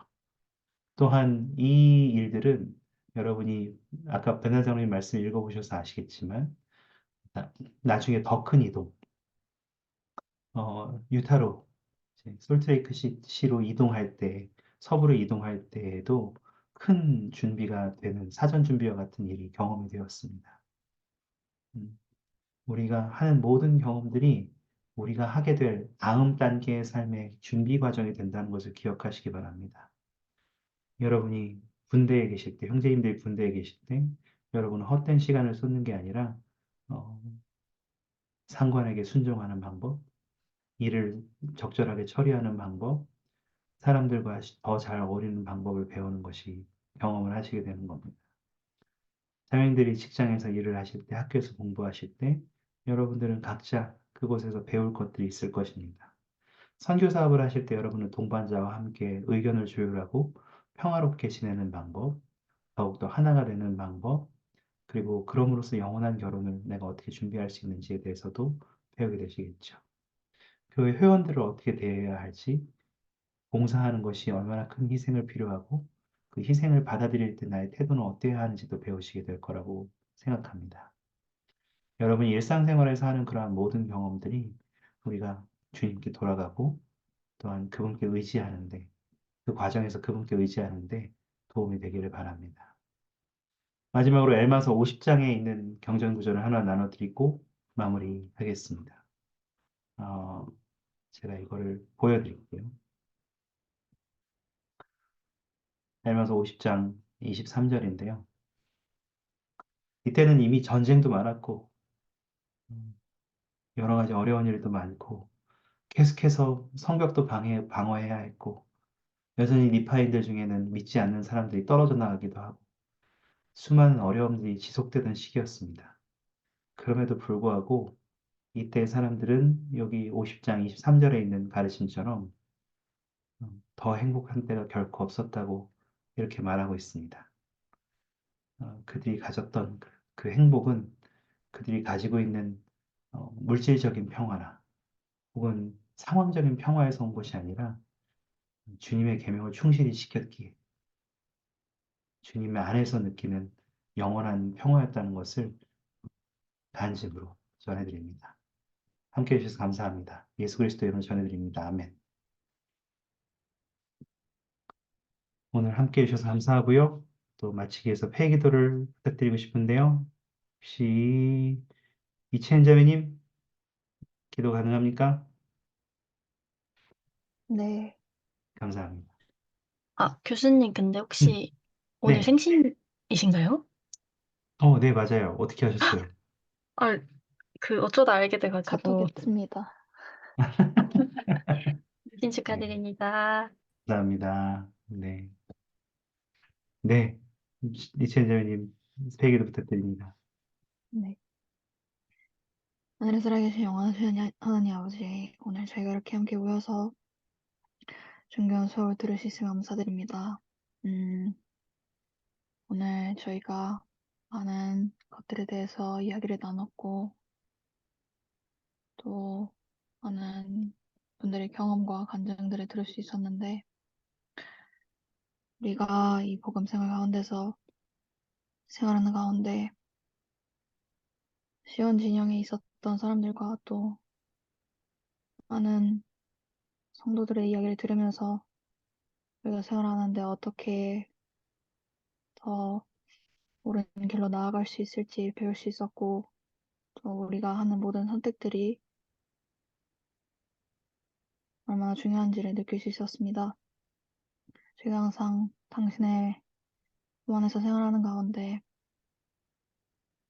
또한 이 일들은 여러분이 아까 베나장님 말씀 읽어보셔서 아시겠지만 나중에 더 큰 이동, 유타로 솔트레이크 시로 이동할 때, 서부로 이동할 때에도 큰 준비가 되는 사전 준비와 같은 일이 경험이 되었습니다. 우리가 하는 모든 경험들이 우리가 하게 될 다음 단계의 삶의 준비 과정이 된다는 것을 기억하시기 바랍니다. 여러분이 군대에 계실 때, 형제님들이 군대에 계실 때, 여러분은 헛된 시간을 쏟는 게 아니라, 어, 상관에게 순종하는 방법, 일을 적절하게 처리하는 방법, 사람들과 더 잘 어울리는 방법을 배우는 것이 경험을 하시게 되는 겁니다. 자매님들이 직장에서 일을 하실 때, 학교에서 공부하실 때, 여러분들은 각자 그곳에서 배울 것들이 있을 것입니다. 선교 사업을 하실 때 여러분은 동반자와 함께 의견을 조율하고 평화롭게 지내는 방법, 더욱더 하나가 되는 방법, 그리고 그럼으로써 영원한 결혼을 내가 어떻게 준비할 수 있는지에 대해서도 배우게 되시겠죠. 교회 회원들을 어떻게 대해야 할지, 봉사하는 것이 얼마나 큰 희생을 필요하고 그 희생을 받아들일 때 나의 태도는 어때야 하는지도 배우시게 될 거라고 생각합니다. 여러분이 일상생활에서 하는 그러한 모든 경험들이 우리가 주님께 돌아가고 또한 그분께 의지하는데 그 과정에서 그분께 의지하는데 도움이 되기를 바랍니다. 마지막으로 엘마서 50장에 있는 경전 구절을 하나 나눠드리고 마무리하겠습니다. 어, 제가 이거를 보여드릴게요. 엘마서 50장 23절인데요. 이때는 이미 전쟁도 많았고 여러 가지 어려운 일도 많고 계속해서 성벽도 방어해야 했고 여전히 니파인들 중에는 믿지 않는 사람들이 떨어져 나가기도 하고 수많은 어려움들이 지속되던 시기였습니다. 그럼에도 불구하고 이때 사람들은 여기 50장 23절에 있는 가르침처럼 더 행복한 때가 결코 없었다고 이렇게 말하고 있습니다. 그들이 가졌던 그 행복은 그들이 가지고 있는 물질적인 평화나 혹은 상황적인 평화에서 온 것이 아니라 주님의 계명을 충실히 지켰기에 주님의 안에서 느끼는 영원한 평화였다는 것을 간증으로 전해드립니다. 함께 해주셔서 감사합니다. 예수 그리스도의 이름으로 전해드립니다. 아멘. 오늘 함께 해주셔서 감사하고요. 또 마치기 위해서 폐기도를 부탁드리고 싶은데요. 혹시 이채연 자매님 기도 가능합니까? 네. 감사합니다. 아, 교수님, 근데 혹시 오늘 네. 생신이신가요? 네, 맞아요. 어떻게 하셨어요? 아, 그 어쩌다 알게 돼가지고. 습니다 생신 네, 축하드립니다. 감사합니다. 네. 네. 이채연 자매님 폐기도 부탁드립니다. 네. 하늘에 살아계신 영원하신 하나님 아버지, 오늘 저희가 이렇게 함께 모여서 존귀한 수업을 들을 수 있으면 감사드립니다. 오늘 저희가 많은 것들에 대해서 이야기를 나눴고, 또 많은 분들의 경험과 간증들을 들을 수 있었는데, 우리가 이 복음 생활 가운데서 생활하는 가운데 시온 진영에 있었던 사람들과 또 많은 성도들의 이야기를 들으면서 우리가 생활하는데 어떻게 더 옳은 길로 나아갈 수 있을지 배울 수 있었고, 또 우리가 하는 모든 선택들이 얼마나 중요한지를 느낄 수 있었습니다. 제가 항상 당신의 품 안에서 생활하는 가운데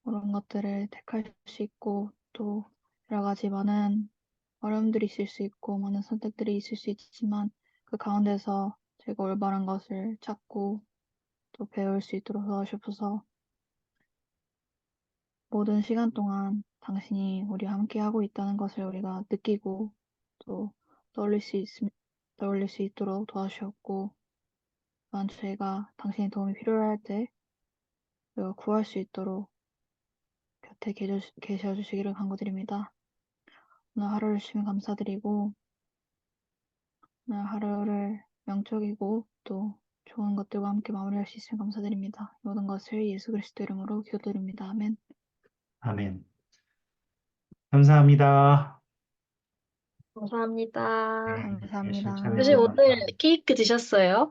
그런 것들을 택할 수 있고, 또 여러 가지 많은 어려움들이 있을 수 있고 많은 선택들이 있을 수 있지만 그 가운데서 제가 올바른 것을 찾고 또 배울 수 있도록 도와주셔서 모든 시간 동안 당신이 우리와 함께하고 있다는 것을 우리가 느끼고 또 떠올릴 수 있도록 도와주셨고, 또한 저희가 당신의 도움이 필요할 때 우리가 구할 수 있도록 곁에 계셔주시기를 간구드립니다. 오늘 하루를 주시면 감사드리고, 오늘 하루를 명적이고 또 좋은 것들과 함께 마무리할 수 있으면 감사드립니다. 모든 것을 예수 그리스도 이름으로 기도드립니다. 아멘. 아멘. 감사합니다. 감사합니다. 네, 열심히 감사합니다. 교수님, 참여해주셔서 오늘 감사합니다. 케이크 드셨어요?